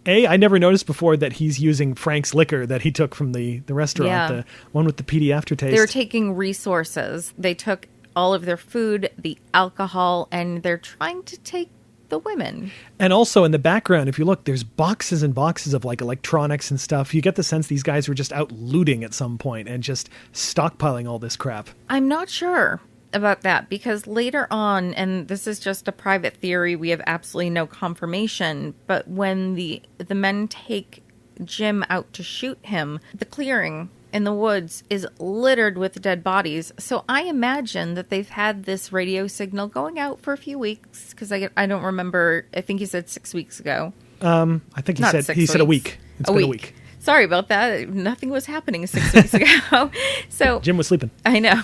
I never noticed before that he's using Frank's liquor that he took from the restaurant, the one with the peaty aftertaste. They're taking resources. They took all of their food, the alcohol, and they're trying to take the women. And also in the background, if you look, there's boxes and boxes of like electronics and stuff. You get the sense these guys were just out looting at some point and just stockpiling all this crap. I'm not sure about that because later on, and this is just a private theory, we have absolutely no confirmation, but when the men take Jim out to shoot him, the clearing in the woods is littered with dead bodies. So I imagine that they've had this radio signal going out for a few weeks because I don't remember. I think he said 6 weeks ago. I think he said a week. It's been a week. Sorry about that. Nothing was happening 6 weeks ago. So Jim was sleeping. I know.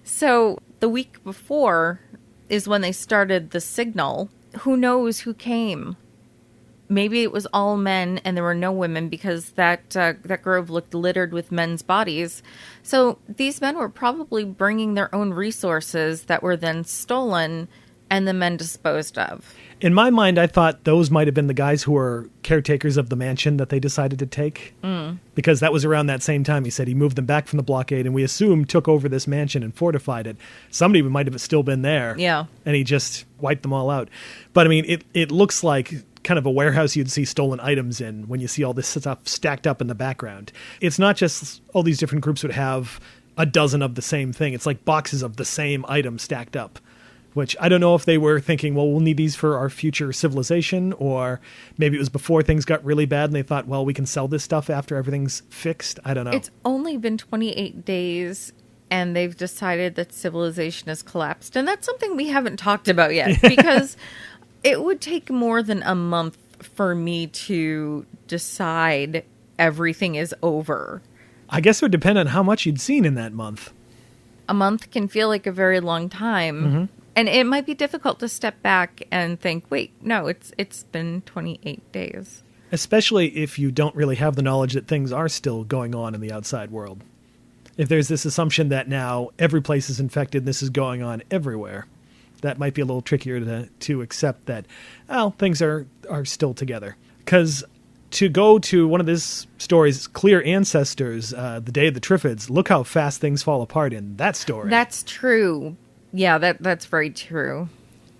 So the week before is when they started the signal. Who knows who came? maybe it was all men and there were no women because that grove looked littered with men's bodies. So these men were probably bringing their own resources that were then stolen and the men disposed of. In my mind, I thought those might have been the guys who were caretakers of the mansion that they decided to take. Because that was around that same time. He said he moved them back from the blockade and we assumed took over this mansion and fortified it. Somebody might have still been there. Yeah. And he just wiped them all out. But I mean, it looks like kind of a warehouse you'd see stolen items in when you see all this stuff stacked up in the background. It's not just all these different groups would have a dozen of the same thing. It's like boxes of the same item stacked up. Which I don't know if they were thinking, well, we'll need these for our future civilization, or maybe it was before things got really bad and they thought, well, we can sell this stuff after everything's fixed. I don't know. It's only been 28 days and they've decided that civilization has collapsed. And that's something we haven't talked about yet because it would take more than a month for me to decide everything is over. I guess it would depend on how much you'd seen in that month. A month can feel like a very long time. And it might be difficult to step back and think, wait, no, it's been 28 days. Especially if you don't really have the knowledge that things are still going on in the outside world. If there's this assumption that now every place is infected and this is going on everywhere, that might be a little trickier to accept that, well, things are still together. Because to go to one of this story's clear ancestors, the Day of the Triffids, look how fast things fall apart in that story. That's true. Yeah, that's very true.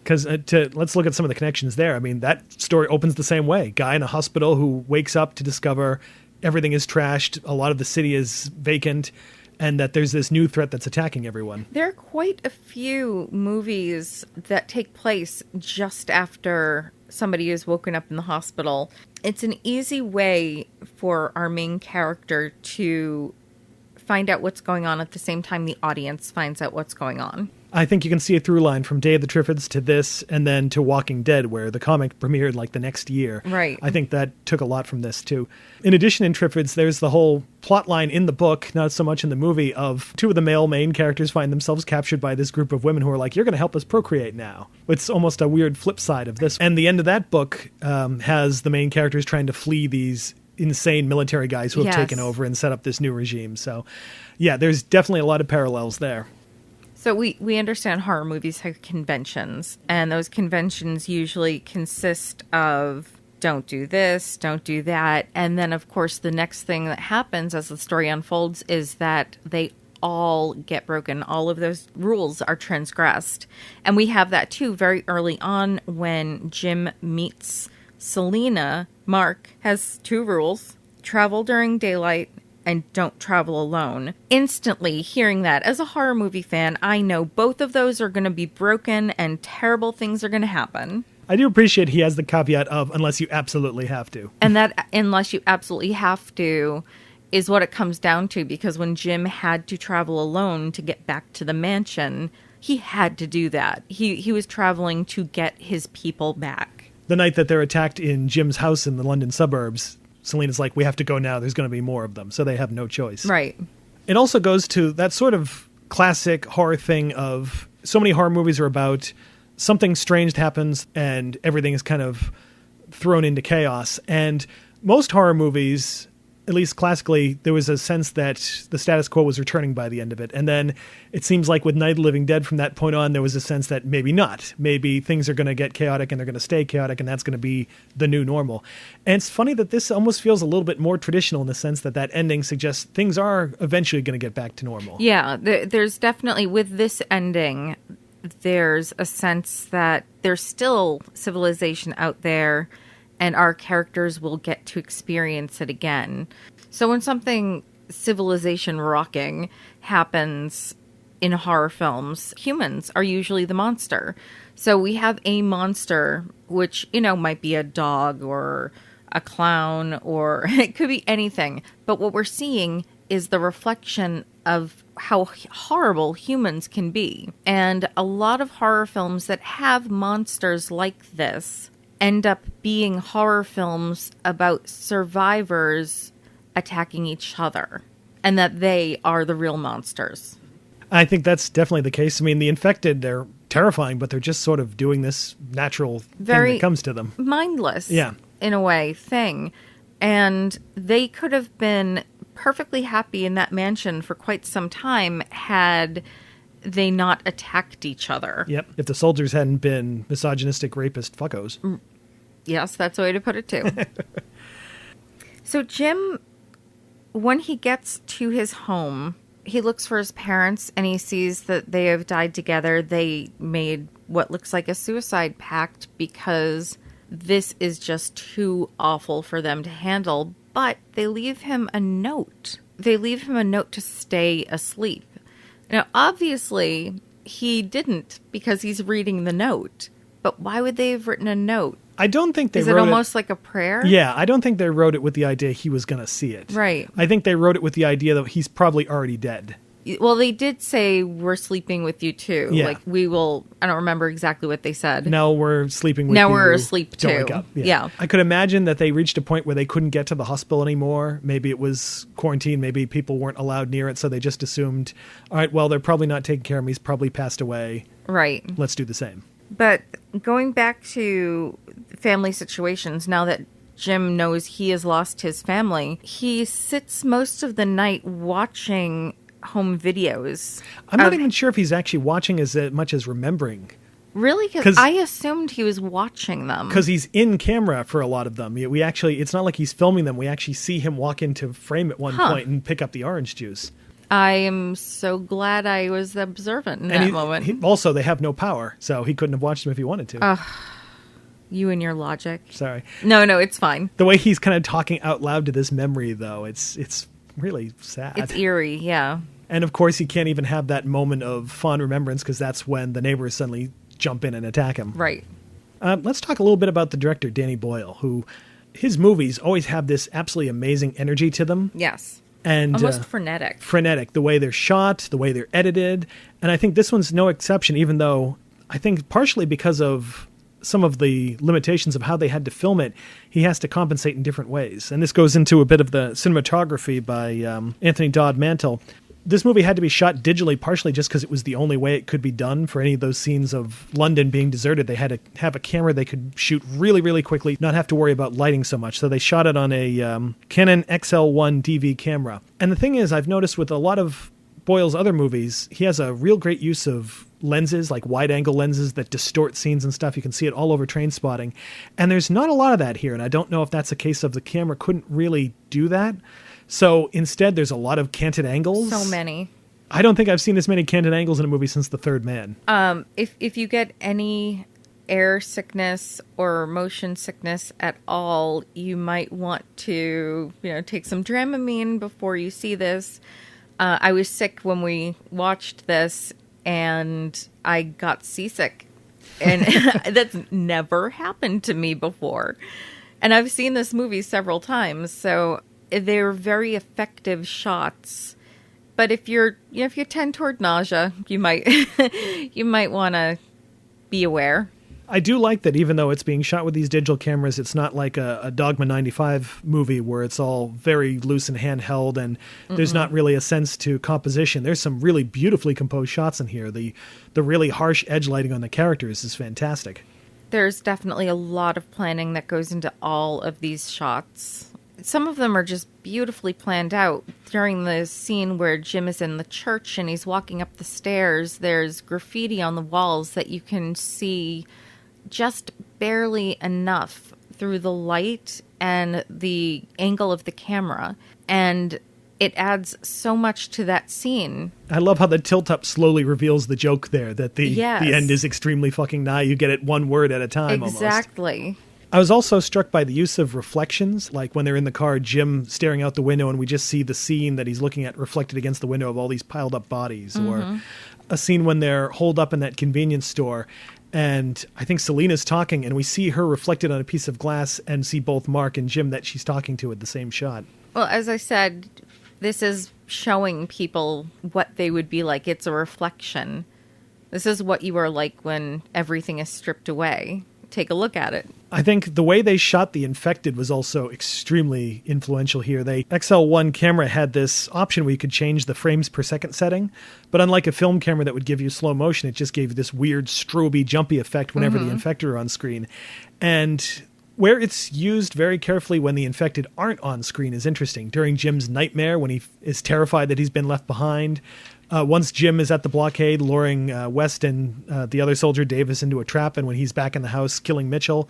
Because let's look at some of the connections there. I mean, that story opens the same way. Guy in a hospital who wakes up to discover everything is trashed, a lot of the city is vacant, and that there's this new threat that's attacking everyone. There are quite a few movies that take place just after somebody is woken up in the hospital. It's an easy way for our main character to find out what's going on at the same time the audience finds out what's going on. I think you can see a through line from Day of the Triffids to this and then to Walking Dead, where the comic premiered like the next year. Right. I think that took a lot from this too. In addition, in Triffids, there's the whole plot line in the book, not so much in the movie, of two of the male main characters find themselves captured by this group of women who are like, you're going to help us procreate now. It's almost a weird flip side of this. And the end of that book has the main characters trying to flee these insane military guys who have taken over and set up this new regime. So yeah, there's definitely a lot of parallels there. So we understand horror movies have conventions, and those conventions usually consist of don't do this, don't do that. And then, of course, the next thing that happens as the story unfolds is that they all get broken. All of those rules are transgressed. And we have that, too, very early on when Jim meets Selena. Mark has two rules: travel during daylight and don't travel alone. Instantly hearing that, as a horror movie fan, I know both of those are going to be broken and terrible things are going to happen. I do appreciate he has the caveat of unless you absolutely have to. And that unless you absolutely have to is what it comes down to, because when Jim had to travel alone to get back to the mansion, he had to do that. He was traveling to get his people back. The night that they're attacked in Jim's house in the London suburbs, Selena's like, we have to go now. There's going to be more of them. So they have no choice. Right. It also goes to that sort of classic horror thing of so many horror movies are about something strange happens and everything is kind of thrown into chaos. And most horror movies, at least classically, there was a sense that the status quo was returning by the end of it. And then it seems like with Night of the Living Dead, from that point on, there was a sense that maybe not. Maybe things are going to get chaotic and they're going to stay chaotic, and that's going to be the new normal. And it's funny that this almost feels a little bit more traditional in the sense that that ending suggests things are eventually going to get back to normal. Yeah, there's definitely, with this ending, there's a sense that there's still civilization out there, and our characters will get to experience it again. So when something civilization rocking happens in horror films, humans are usually the monster. So we have a monster, which, might be a dog or a clown, or it could be anything. But what we're seeing is the reflection of how horrible humans can be. And a lot of horror films that have monsters like this end up being horror films about survivors attacking each other, and that they are the real monsters. I think that's definitely the case. I mean, the infected, they're terrifying, but they're just sort of doing this natural thing that comes to them. Mindless. Yeah. in a way, thing. And they could have been perfectly happy in that mansion for quite some time had they not attacked each other. Yep. If the soldiers hadn't been misogynistic rapist fuckos. Yes, that's a way to put it too. So Jim, when he gets to his home, he looks for his parents and he sees that they have died together. They made what looks like a suicide pact because this is just too awful for them to handle. But they leave him a note. They leave him a note to stay asleep. Now, obviously, he didn't because he's reading the note. But why would they have written a note? I don't think they wrote it. Is it almost like a prayer? Yeah, I don't think they wrote it with the idea he was going to see it. Right. I think they wrote it with the idea that he's probably already dead. Well, they did say, we're sleeping with you too. Yeah. Like, we will, I don't remember exactly what they said. Now we're sleeping with now you. Now we're asleep Don't too. wake up. Yeah. I could imagine that they reached a point where they couldn't get to the hospital anymore. Maybe it was quarantine. Maybe people weren't allowed near it. So they just assumed, all right, well, they're probably not taking care of me. He's probably passed away. Right. Let's do the same. But going back to family situations, now that Jim knows he has lost his family, he sits most of the night watching home videos. I'm not even sure if he's actually watching as much as remembering. Really? Because I assumed he was watching them. Because he's in camera for a lot of them. We actually, it's not like he's filming them. We actually see him walk into frame at one point and pick up the orange juice. I am so glad I was observant in that moment. Also, they have no power, so he couldn't have watched them if he wanted to. You and your logic. Sorry. No, it's fine. The way he's kind of talking out loud to this memory, though, it's really sad. It's eerie, yeah. And of course, he can't even have that moment of fond remembrance because that's when the neighbors suddenly jump in and attack him. Right. Let's talk a little bit about the director, Danny Boyle, who his movies always have this absolutely amazing energy to them. Yes. And almost frenetic. Frenetic, the way they're shot, the way they're edited. And I think this one's no exception, even though I think partially because of some of the limitations of how they had to film it, he has to compensate in different ways. And this goes into a bit of the cinematography by Anthony Dodd Mantle. This movie had to be shot digitally, partially just because it was the only way it could be done for any of those scenes of London being deserted. They had to have a camera they could shoot really, really quickly, not have to worry about lighting so much. So they shot it on a Canon XL1 DV camera. And the thing is, I've noticed with a lot of Boyle's other movies, he has a real great use of lenses, like wide-angle lenses that distort scenes and stuff. You can see it all over Trainspotting. And there's not a lot of that here, and I don't know if that's a case of the camera couldn't really do that. So instead, there's a lot of canted angles. So many. I don't think I've seen this many canted angles in a movie since The Third Man. If you get any air sickness or motion sickness at all, you might want to, take some Dramamine before you see this. I was sick when we watched this, and I got seasick. And that's never happened to me before. And I've seen this movie several times, so they're very effective shots. But if you tend toward nausea, you might want to be aware. I do like that even though it's being shot with these digital cameras, it's not like a Dogma 95 movie where it's all very loose and handheld and there's not really a sense to composition. There's some really beautifully composed shots in here. The really harsh edge lighting on the characters is fantastic. There's definitely a lot of planning that goes into all of these shots. Some of them are just beautifully planned out. During the scene where Jim is in the church and he's walking up the stairs, there's graffiti on the walls that you can see just barely enough through the light and the angle of the camera. And it adds so much to that scene. I love how the tilt-up slowly reveals the joke there, that the end is extremely fucking nigh. You get it one word at a time Exactly. Almost. I was also struck by the use of reflections, like when they're in the car, Jim staring out the window and we just see the scene that he's looking at reflected against the window of all these piled up bodies, or a scene when they're holed up in that convenience store and I think Selena's talking and we see her reflected on a piece of glass and see both Mark and Jim that she's talking to at the same shot. Well, as I said, this is showing people what they would be like. It's a reflection. This is what you are like when everything is stripped away. Take a look at it. I think the way they shot The Infected was also extremely influential here. The XL1 camera had this option where you could change the frames per second setting, but unlike a film camera that would give you slow motion, it just gave you this weird stroby, jumpy effect whenever the Infected are on screen. And Where it's used very carefully when the infected aren't on screen is interesting. During Jim's nightmare, when he is terrified that he's been left behind. Once Jim is at the blockade, luring West and the other soldier, Davis, into a trap, and when he's back in the house killing Mitchell,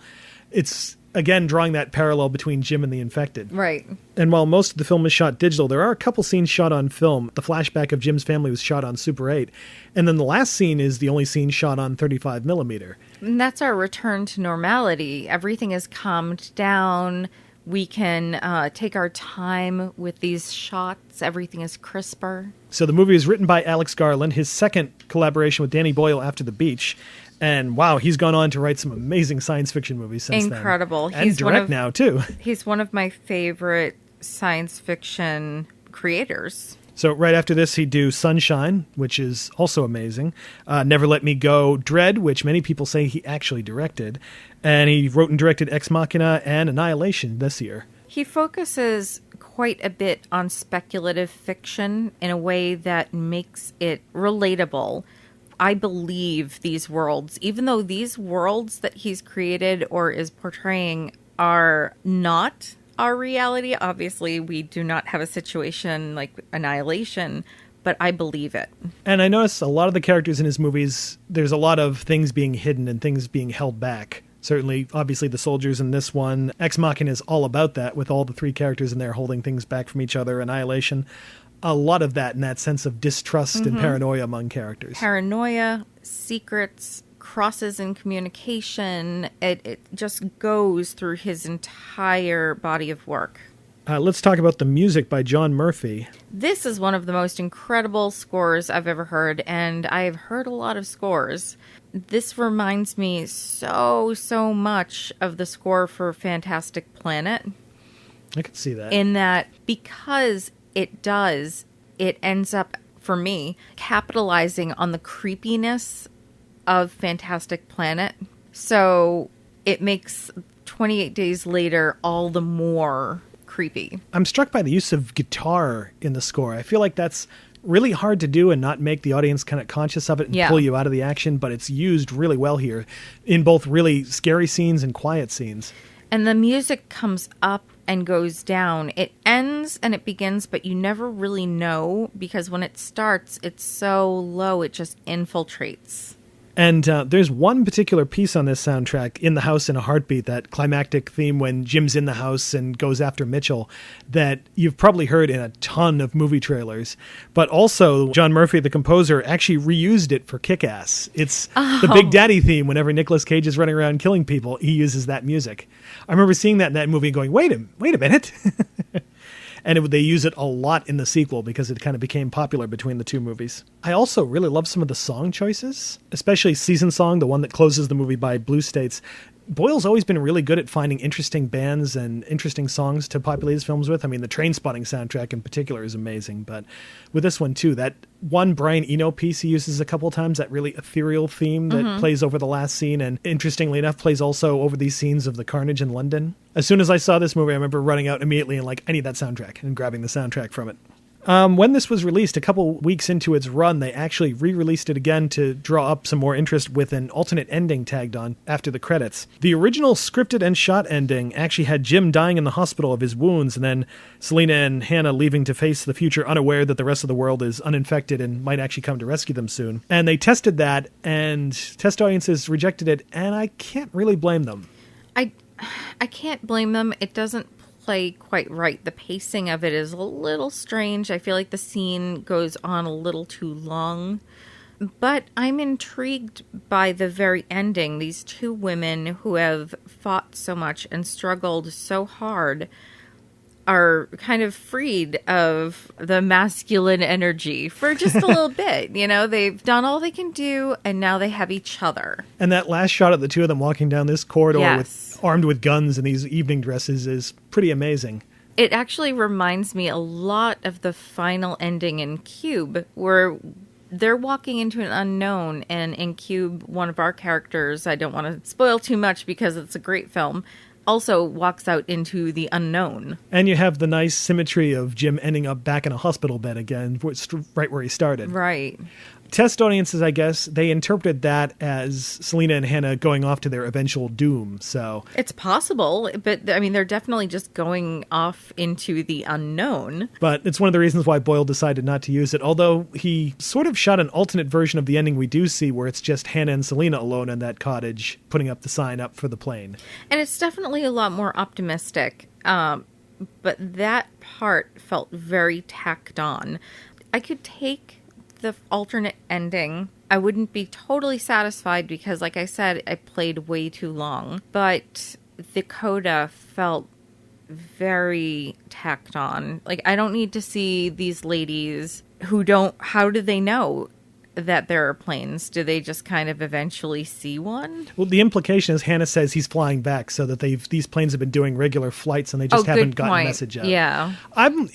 it's, again, drawing that parallel between Jim and the infected. Right. And while most of the film is shot digital, there are a couple scenes shot on film. The flashback of Jim's family was shot on Super 8. And then the last scene is the only scene shot on 35 millimeter. And that's our return to normality. Everything is calmed down. We can take our time with these shots. Everything is crisper. So the movie is written by Alex Garland, his second collaboration with Danny Boyle after The Beach. And wow, he's gone on to write some amazing science fiction movies since Incredible. then. And direct now, too. He's one of my favorite science fiction creators. So right after this, he'd do Sunshine, which is also amazing. Never Let Me Go, Dread, which many people say he actually directed. And he wrote and directed Ex Machina and Annihilation this year. He focuses quite a bit on speculative fiction in a way that makes it relatable. I believe these worlds, even though these worlds that he's created or is portraying are not our reality. Obviously, we do not have a situation like Annihilation, but I believe it. And I notice a lot of the characters in his movies, there's a lot of things being hidden and things being held back. Certainly, obviously, the soldiers in this one. Ex Machina is all about that, with all the three characters in there holding things back from each other. Annihilation, a lot of that in that sense of distrust and paranoia among characters. Paranoia, secrets, crosses in communication. It just goes through his entire body of work. Let's talk about the music by John Murphy. This is one of the most incredible scores I've ever heard, and I've heard a lot of scores. This reminds me so much of the score for Fantastic Planet. I could see that. In that, because it ends up, for me, capitalizing on the creepiness of Fantastic Planet. So it makes 28 Days Later all the more creepy. I'm struck by the use of guitar in the score. I feel like that's really hard to do and not make the audience kind of conscious of it and pull you out of the action, but it's used really well here in both really scary scenes and quiet scenes. And the music comes up and goes down. It ends and it begins, but you never really know because when it starts, it's so low, it just infiltrates. And there's one particular piece on this soundtrack, In the House in a Heartbeat, that climactic theme when Jim's in the house and goes after Mitchell, that you've probably heard in a ton of movie trailers. But also, John Murphy, the composer, actually reused it for Kick-Ass. It's the Big Daddy theme. Whenever Nicolas Cage is running around killing people, he uses that music. I remember seeing that in that movie and going, wait a minute. And they use it a lot in the sequel because it kind of became popular between the two movies. I also really love some of the song choices, especially Season Song, the one that closes the movie by Blue States. Boyle's always been really good at finding interesting bands and interesting songs to populate his films with. I mean, the Trainspotting soundtrack in particular is amazing, but with this one too, that one Brian Eno piece he uses a couple of times, that really ethereal theme that plays over the last scene, and interestingly enough, plays also over these scenes of the carnage in London. As soon as I saw this movie, I remember running out immediately and like, I need that soundtrack, and grabbing the soundtrack from it. When this was released, a couple weeks into its run, they actually re-released it again to draw up some more interest with an alternate ending tagged on after the credits. The original scripted and shot ending actually had Jim dying in the hospital of his wounds, and then Selena and Hannah leaving to face the future unaware that the rest of the world is uninfected and might actually come to rescue them soon. And they tested that, and test audiences rejected it, and I can't really blame them. I can't blame them. It doesn't play quite right. The pacing of it is a little strange. I feel like the scene goes on a little too long. But I'm intrigued by the very ending. These two women who have fought so much and struggled so hard are kind of freed of the masculine energy for just a little bit. You know, they've done all they can do, and now they have each other. And that last shot of the two of them walking down this corridor armed with guns and these evening dresses is pretty amazing. It actually reminds me a lot of the final ending in Cube, where they're walking into an unknown, and in Cube, one of our characters, I don't want to spoil too much because it's a great film, also walks out into the unknown. And you have the nice symmetry of Jim ending up back in a hospital bed again, right where he started. Right. Test audiences, I guess, they interpreted that as Selena and Hannah going off to their eventual doom. So it's possible, but I mean, they're definitely just going off into the unknown. But it's one of the reasons why Boyle decided not to use it, although he sort of shot an alternate version of the ending we do see where it's just Hannah and Selena alone in that cottage putting up the sign up for the plane. And it's definitely a lot more optimistic, but that part felt very tacked on. I could take the alternate ending. I wouldn't be totally satisfied because, like I said, I played way too long. But the coda felt very tacked on. Like, I don't need to see these ladies who don't... How do they know that there are planes? Do they just kind of eventually see one? Well, the implication is Hannah says he's flying back, so that these planes have been doing regular flights and they just haven't gotten a message out. Yeah.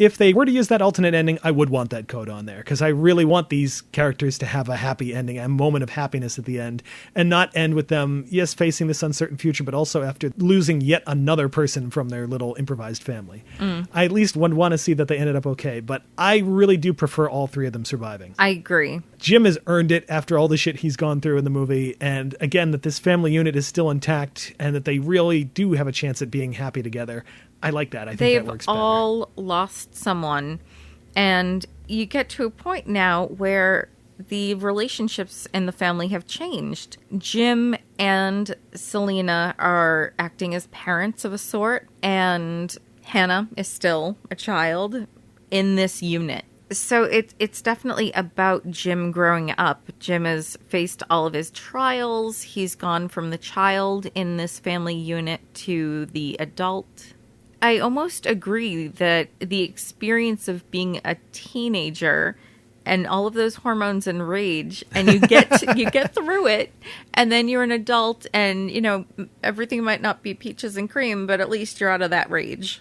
If they were to use that alternate ending, I would want that code on there because I really want these characters to have a happy ending, a moment of happiness at the end, and not end with them, yes, facing this uncertain future, but also after losing yet another person from their little improvised family. I at least would want to see that they ended up okay, but I really do prefer all three of them surviving. I agree. Jim has earned it after all the shit he's gone through in the movie. And again, that this family unit is still intact and that they really do have a chance at being happy together. I like that. I think that works better. They've all lost someone. And you get to a point now where the relationships in the family have changed. Jim and Selena are acting as parents of a sort. And Hannah is still a child in this unit. So it's definitely about Jim growing up. Jim has faced all of his trials. He's gone from the child in this family unit to the adult. I almost agree that the experience of being a teenager and all of those hormones and rage, and you get through it, and then you're an adult, and everything might not be peaches and cream, but at least you're out of that rage.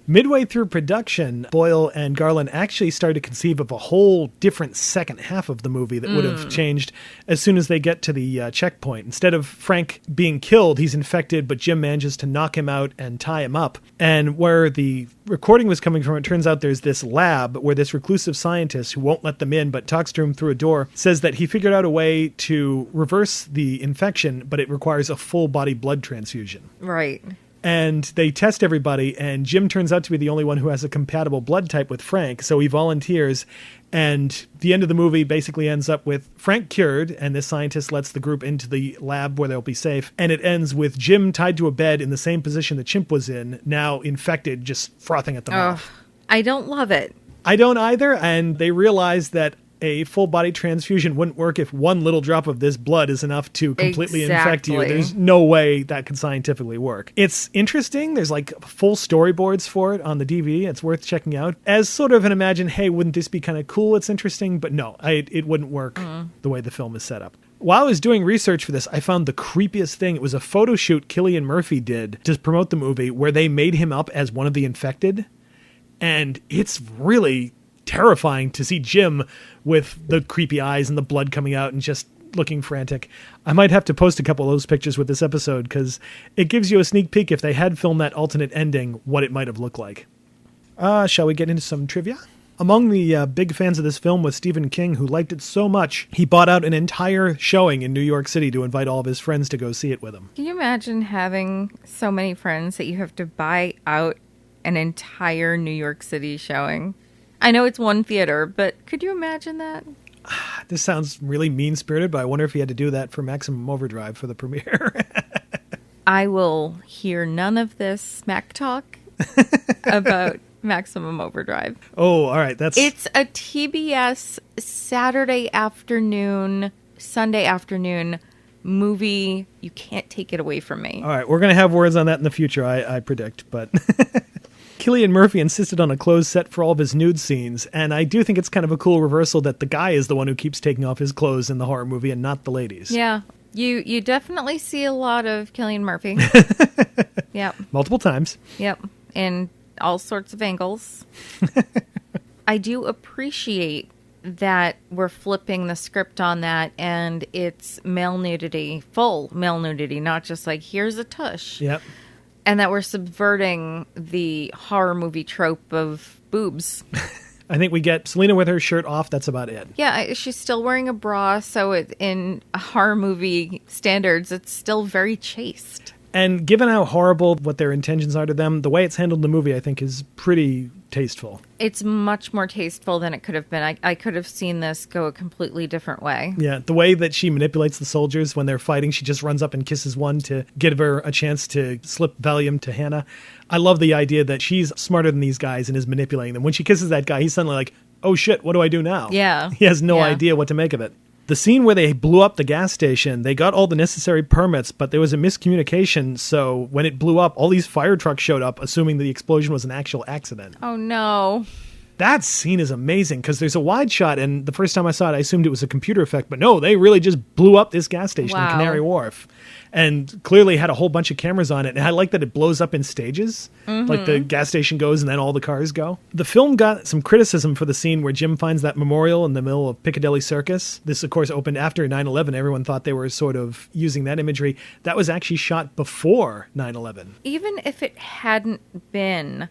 Midway through production, Boyle and Garland actually started to conceive of a whole different second half of the movie that would have changed as soon as they get to the checkpoint. Instead of Frank being killed, he's infected, but Jim manages to knock him out and tie him up. And where the recording was coming from, it turns out there's this lab where this reclusive scientist who won't let them in but talks to him through a door says that he figured out a way to reverse the infection, but it requires a full-body blood transfusion. Right. And they test everybody, and Jim turns out to be the only one who has a compatible blood type with Frank, so he volunteers, and the end of the movie basically ends up with Frank cured, and this scientist lets the group into the lab where they'll be safe, and it ends with Jim tied to a bed in the same position the chimp was in, now infected, just frothing at the mouth. I don't love it. I don't either, and they realize that a full-body transfusion wouldn't work if one little drop of this blood is enough to completely infect you. There's no way that could scientifically work. It's interesting. There's like full storyboards for it on the DVD. It's worth checking out. As sort of an imagine, hey, wouldn't this be kind of cool? It's interesting, but no, it wouldn't work the way the film is set up. While I was doing research for this, I found the creepiest thing. It was a photo shoot Cillian Murphy did to promote the movie where they made him up as one of the infected. And it's really terrifying to see Jim with the creepy eyes and the blood coming out and just looking frantic. I might have to post a couple of those pictures with this episode because it gives you a sneak peek if they had filmed that alternate ending, what it might have looked like. Shall we get into some trivia? Among the big fans of this film was Stephen King, who liked it so much, he bought out an entire showing in New York City to invite all of his friends to go see it with him. Can you imagine having so many friends that you have to buy out an entire New York City showing? I know it's one theater, but could you imagine that? This sounds really mean-spirited, but I wonder if he had to do that for Maximum Overdrive for the premiere. I will hear none of this smack talk about Maximum Overdrive. Oh, all right. It's a TBS Saturday afternoon, Sunday afternoon movie. You can't take it away from me. All right. We're going to have words on that in the future, I predict, but... Cillian Murphy insisted on a closed set for all of his nude scenes, and I do think it's kind of a cool reversal that the guy is the one who keeps taking off his clothes in the horror movie and not the ladies. Yeah, you definitely see a lot of Cillian Murphy. Yep. Multiple times. Yep, in all sorts of angles. I do appreciate that we're flipping the script on that, and it's male nudity, full male nudity, not just like, here's a tush. Yep. And that we're subverting the horror movie trope of boobs. I think we get Selena with her shirt off. That's about it. Yeah, she's still wearing a bra, so in horror movie standards, it's still very chaste. And given how horrible what their intentions are to them, the way it's handled in the movie, I think, is pretty tasteful. It's much more tasteful than it could have been. I could have seen this go a completely different way. Yeah, the way that she manipulates the soldiers when they're fighting, she just runs up and kisses one to give her a chance to slip Valium to Hannah. I love the idea that she's smarter than these guys and is manipulating them. When she kisses that guy, he's suddenly like, oh shit, what do I do now? Yeah. He has no idea what to make of it. The scene where they blew up the gas station, they got all the necessary permits, but there was a miscommunication. So when it blew up, all these fire trucks showed up, assuming the explosion was an actual accident. Oh, no. That scene is amazing because there's a wide shot, and the first time I saw it, I assumed it was a computer effect. But no, they really just blew up this gas station in Canary Wharf. And clearly had a whole bunch of cameras on it. And I like that it blows up in stages. Like the gas station goes and then all the cars go. The film got some criticism for the scene where Jim finds that memorial in the middle of Piccadilly Circus. This, of course, opened after 9/11. Everyone thought they were sort of using that imagery. That was actually shot before 9/11. Even if it hadn't been,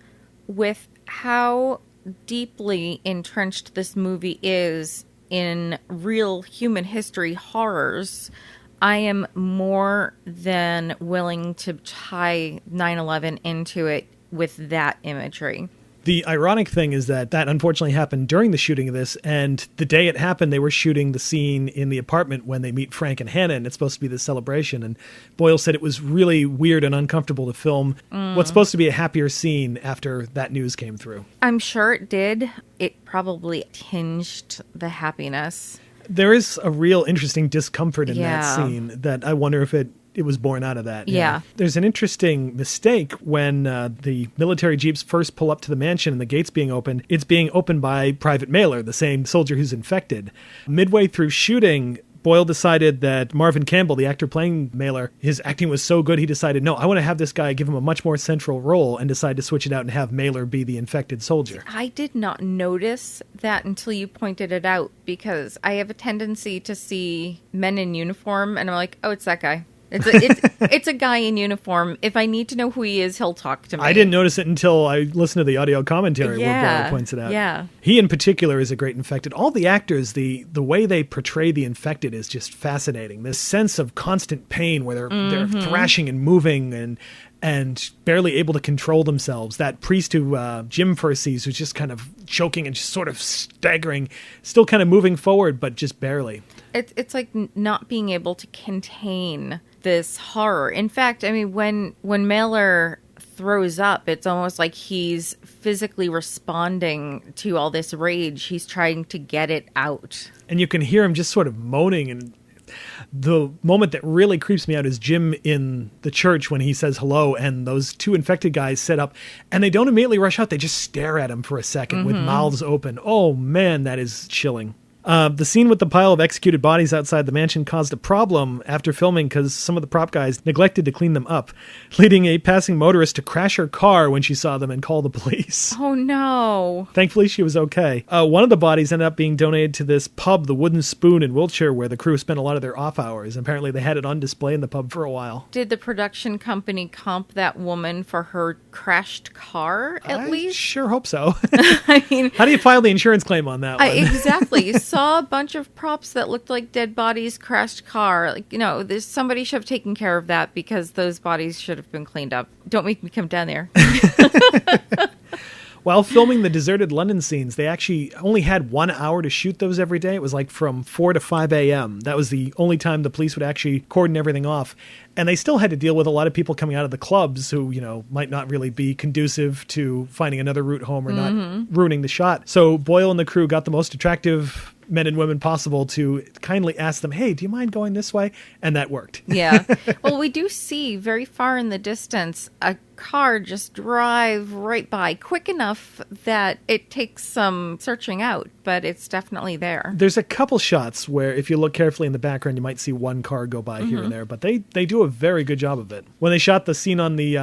with how deeply entrenched this movie is in real human history horrors, I am more than willing to tie 9/11 into it with that imagery. The ironic thing is that unfortunately happened during the shooting of this, and the day it happened, they were shooting the scene in the apartment when they meet Frank and Hannah, and it's supposed to be the celebration. And Boyle said it was really weird and uncomfortable to film what's supposed to be a happier scene after that news came through. I'm sure it did. It probably tinged the happiness. There is a real interesting discomfort in Yeah. that scene that I wonder if it was born out of that. Yeah. There's an interesting mistake when the military jeeps first pull up to the mansion and the gate's being opened. It's being opened by Private Mailer, the same soldier who's infected. Midway through shooting, Boyle decided that Marvin Campbell, the actor playing Mailer, his acting was so good he decided, no, I want to have this guy, give him a much more central role, and decided to switch it out and have Mailer be the infected soldier. I did not notice that until you pointed it out, because I have a tendency to see men in uniform and I'm like, oh, it's that guy. It's a guy in uniform. If I need to know who he is, he'll talk to me. I didn't notice it until I listened to the audio commentary where Boyle points it out. Yeah. He in particular is a great infected. All the actors, the way they portray the infected is just fascinating. This sense of constant pain where they're thrashing and moving and barely able to control themselves. That priest who Jim first sees, who's just kind of choking and just sort of staggering, still kind of moving forward, but just barely. It's like not being able to contain this horror. In fact, I mean, when Mailer throws up, it's almost like he's physically responding to all this rage. He's trying to get it out. And you can hear him just sort of moaning. And the moment that really creeps me out is Jim in the church when he says hello, and those two infected guys sit up, and they don't immediately rush out. They just stare at him for a second with mouths open. Oh, man, that is chilling. The scene with the pile of executed bodies outside the mansion caused a problem after filming because some of the prop guys neglected to clean them up, leading a passing motorist to crash her car when she saw them and call the police. Oh, no. Thankfully, she was okay. One of the bodies ended up being donated to this pub, the Wooden Spoon in Wiltshire, where the crew spent a lot of their off hours. Apparently, they had it on display in the pub for a while. Did the production company comp that woman for her crashed car, at least? I sure hope so. I mean, how do you file the insurance claim on that one? Exactly. You saw a bunch of props that looked like dead bodies, crashed car. Like, you know, somebody should have taken care of that because those bodies should have been cleaned up. Don't make me come down there. While filming the deserted London scenes, they actually only had 1 hour to shoot those every day. It was like from 4 to 5 a.m. That was the only time the police would actually cordon everything off. And they still had to deal with a lot of people coming out of the clubs who, you know, might not really be conducive to finding another route home or not ruining the shot. So Boyle and the crew got the most attractive men and women possible to kindly ask them, hey, do you mind going this way? And that worked. Yeah. Well, we do see very far in the distance a car just drive right by quick enough that it takes some searching out, but it's definitely there. There's a couple shots where if you look carefully in the background, you might see one car go by here and there, but they do a very good job of it. When they shot the scene on the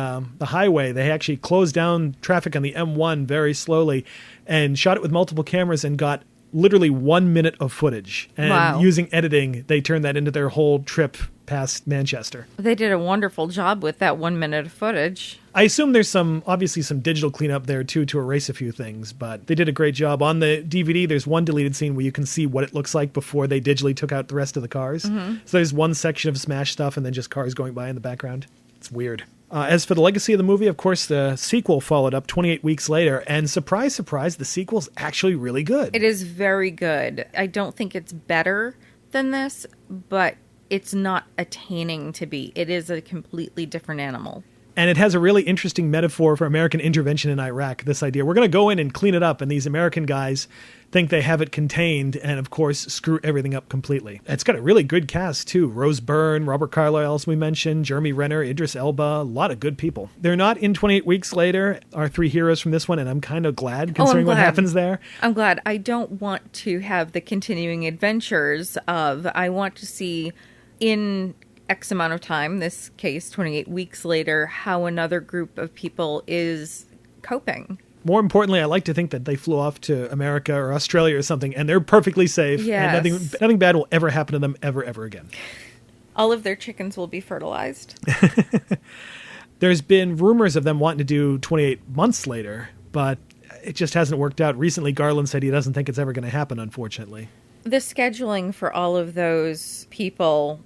highway, they actually closed down traffic on the M1 very slowly and shot it with multiple cameras and got literally 1 minute of footage. And Wow. using editing, they turned that into their whole trip past Manchester. They did a wonderful job with that 1 minute of footage. I assume there's obviously some digital cleanup there too to erase a few things, but they did a great job. On the DVD, there's one deleted scene where you can see what it looks like before they digitally took out the rest of the cars. So there's one section of smash stuff and then just cars going by in the background. It's weird. As for the legacy of the movie, of course, the sequel followed up 28 weeks later, and surprise, surprise, the sequel's actually really good. It is very good. I don't think it's better than this, but it's not attaining to be. It is a completely different animal. And it has a really interesting metaphor for American intervention in Iraq, this idea. We're going to go in and clean it up, and these American guys think they have it contained and, of course, screw everything up completely. It's got a really good cast, too. Rose Byrne, Robert Carlyle, as we mentioned, Jeremy Renner, Idris Elba, a lot of good people. They're not in 28 Weeks Later, our three heroes from this one, and I'm kind of glad, considering what happens there. I'm glad. I don't want to have the continuing adventures of, I want to see in X amount of time, this case 28 weeks later, how another group of people is coping. More importantly, I like to think that they flew off to America or Australia or something, and they're perfectly safe, Yes. and nothing bad will ever happen to them ever again. All of their chickens will be fertilized. There's been rumors of them wanting to do 28 months later, but it just hasn't worked out. Recently, Garland said he doesn't think it's ever going to happen, unfortunately. The scheduling for all of those people,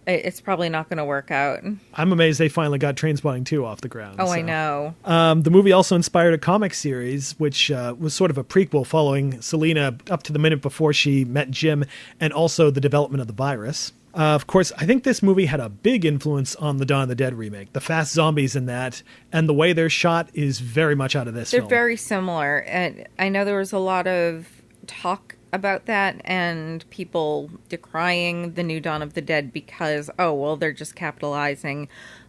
it's probably not going to work out. I'm amazed they finally got Trainspotting 2 off the ground. Oh, I know. The movie also inspired a comic series, which was sort of a prequel following Selena up to the minute before she met Jim, and also the development of the virus. Of course, I think this movie had a big influence on the Dawn of the Dead remake. The fast zombies in that, and the way they're shot is very much out of this They're film. very similar. And I know there was a lot of talk about that and people decrying the new Dawn of the Dead because, oh, well, they're just capitalizing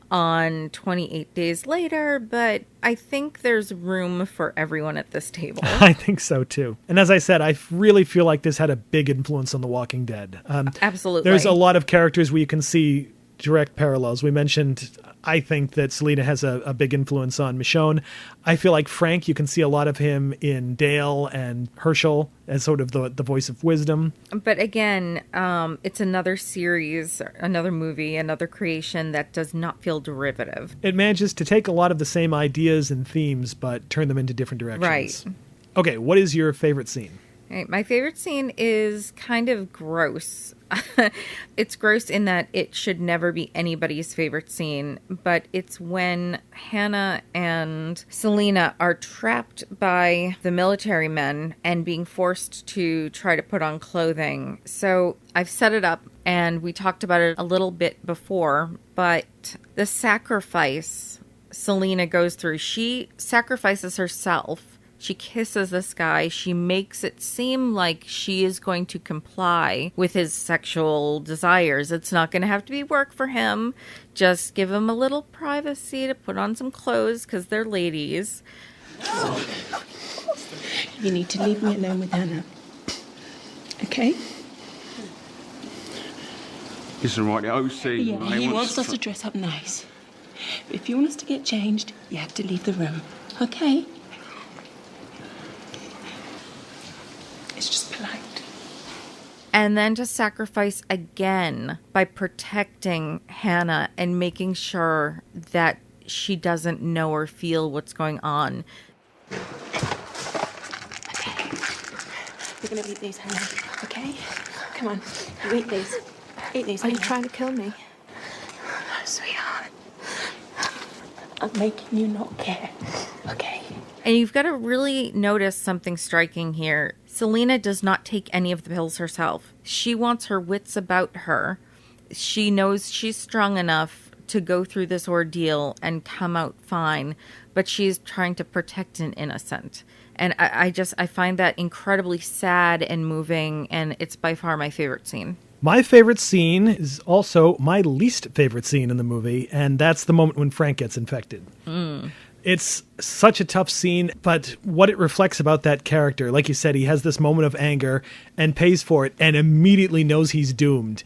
on 28 Days Later, but I think there's room for everyone at this table. I think so, too. And as I said, I really feel like this had a big influence on The Walking Dead. Absolutely. There's a lot of characters where you can see direct parallels. We mentioned, I think that Selena has a big influence on Michonne. I feel like Frank, you can see a lot of him in Dale and Herschel as sort of the voice of wisdom. But again, it's another series, another movie, another creation that does not feel derivative. It manages to take a lot of the same ideas and themes, but turn them into different directions. Right. Okay, what is your favorite scene? Right, my favorite scene is kind of gross. It's gross in that it should never be anybody's favorite scene, but it's when Hannah and Selena are trapped by the military men and being forced to try to put on clothing. So I've set it up, and we talked about it a little bit before, but the sacrifice Selena goes through, she sacrifices herself. She kisses this guy. She makes it seem like she is going to comply with his sexual desires. It's not going to have to be work for him. Just give him a little privacy to put on some clothes because they're ladies. You need to leave me alone with Hannah. Okay? Listen, right, the OC... Yeah, he wants us to dress up nice. If you want us to get changed, you have to leave the room. Okay? It's just polite. And then to sacrifice again by protecting Hannah and making sure that she doesn't know or feel what's going on. Okay. We're going to eat these, Hannah. Okay? Come on. You eat these. Eat these. Are you trying to kill me? No, sweetheart. I'm making you not care. Okay? And you've got to really notice something striking here. Selena does not take any of the pills herself. She wants her wits about her. She knows she's strong enough to go through this ordeal and come out fine, but she's trying to protect an innocent. And I find that incredibly sad and moving, and it's by far my favorite scene. My favorite scene is also my least favorite scene in the movie, and that's the moment when Frank gets infected. It's such a tough scene, but what it reflects about that character, like you said, he has this moment of anger and pays for it and immediately knows he's doomed.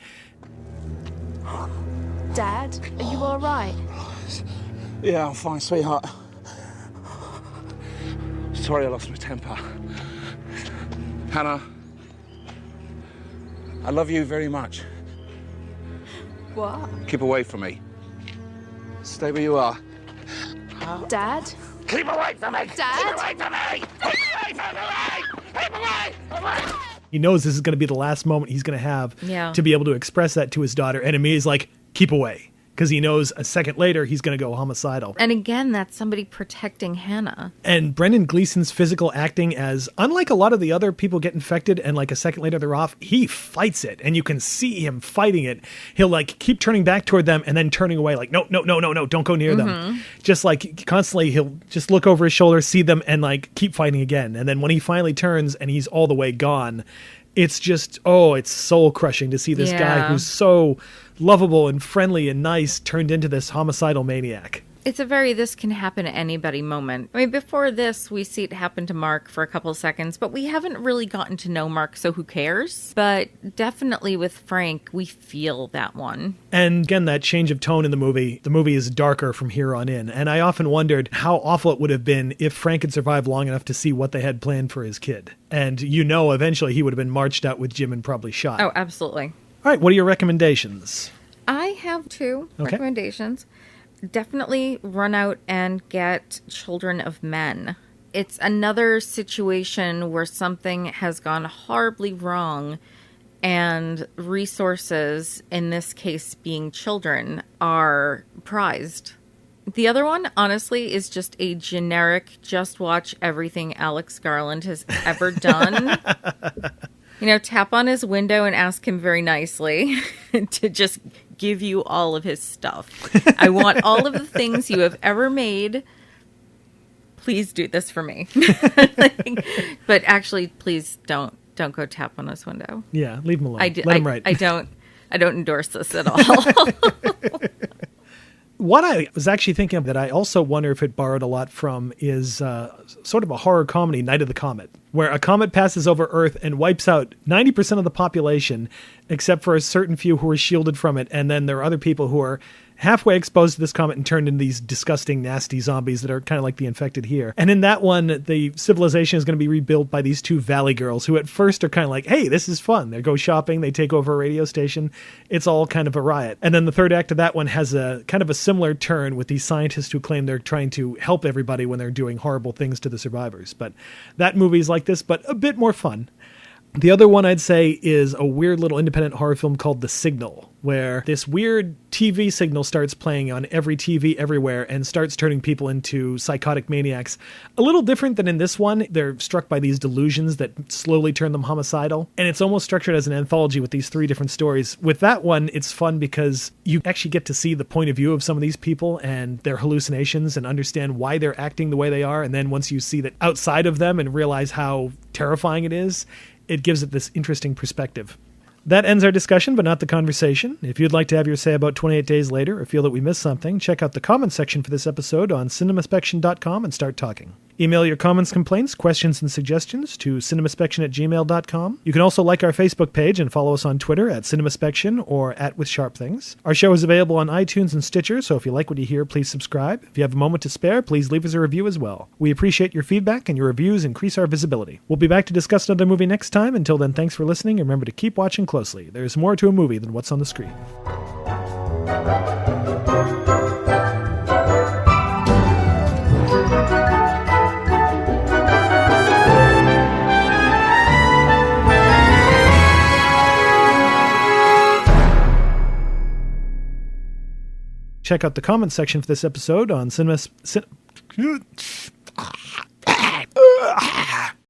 Dad, are you all right? Yeah, I'm fine, sweetheart. Sorry I lost my temper. Hannah, I love you very much. What? Keep away from me. Stay where you are. Dad? Keep away from me! Dad? Keep away from me! Keep away from me! Keep away! He knows this is going to be the last moment he's going to have Yeah. to be able to express that to his daughter. And Amy's like, keep away. Because he knows a second later he's going to go homicidal. And again, that's somebody protecting Hannah. And Brendan Gleeson's physical acting as, unlike a lot of the other people get infected and like a second later they're off, he fights it. And you can see him fighting it. He'll like keep turning back toward them and then turning away like, no, don't go near them. Just like constantly he'll just look over his shoulder, see them and like keep fighting again. And then when he finally turns and he's all the way gone, it's just, it's soul crushing to see this guy who's so lovable and friendly and nice turned into this homicidal maniac. It's a very this can happen to anybody moment. I mean, before this, we see it happen to Mark for a couple of seconds, but we haven't really gotten to know Mark, so who cares? But definitely with Frank, we feel that one. And again, that change of tone in the movie is darker from here on in. And I often wondered how awful it would have been if Frank had survived long enough to see what they had planned for his kid. And eventually he would have been marched out with Jim and probably shot. Oh, absolutely. All right, what are your recommendations? I have two recommendations. Definitely run out and get Children of Men. It's another situation where something has gone horribly wrong and resources, in this case being children, are prized. The other one, honestly, is just a generic, just watch everything Alex Garland has ever done. Tap on his window and ask him very nicely to just give you all of his stuff. I want all of the things you have ever made. Please do this for me. But actually, please don't go tap on his window. Yeah, leave him alone. Let him write. I don't endorse this at all. What I was actually thinking of that I also wonder if it borrowed a lot from is sort of a horror comedy, Night of the Comet, where a comet passes over Earth and wipes out 90% of the population, except for a certain few who are shielded from it. And then there are other people who are halfway exposed to this comet and turned into these disgusting, nasty zombies that are kind of like the infected here. And in that one, the civilization is going to be rebuilt by these two valley girls who at first are kind of like, hey, this is fun. They go shopping, they take over a radio station. It's all kind of a riot. And then the third act of that one has a kind of a similar turn with these scientists who claim they're trying to help everybody when they're doing horrible things to the survivors. But that movie is like this, but a bit more fun. The other one I'd say is a weird little independent horror film called The Signal, where this weird TV signal starts playing on every TV everywhere and starts turning people into psychotic maniacs. A little different than in this one. They're struck by these delusions that slowly turn them homicidal. And it's almost structured as an anthology with these three different stories. With that one, it's fun because you actually get to see the point of view of some of these people and their hallucinations and understand why they're acting the way they are. And then once you see that outside of them and realize how terrifying it is, it gives it this interesting perspective. That ends our discussion, but not the conversation. If you'd like to have your say about 28 Days Later or feel that we missed something, check out the comments section for this episode on CinemaSpection.com and start talking. Email your comments, complaints, questions, and suggestions to cinemaspection@gmail.com. You can also like our Facebook page and follow us on Twitter at CinemaSpection or @WithSharpThings. Our show is available on iTunes and Stitcher, so if you like what you hear, please subscribe. If you have a moment to spare, please leave us a review as well. We appreciate your feedback, and your reviews increase our visibility. We'll be back to discuss another movie next time. Until then, thanks for listening, and remember to keep watching closely. There's more to a movie than what's on the screen. Check out the comments section for this episode on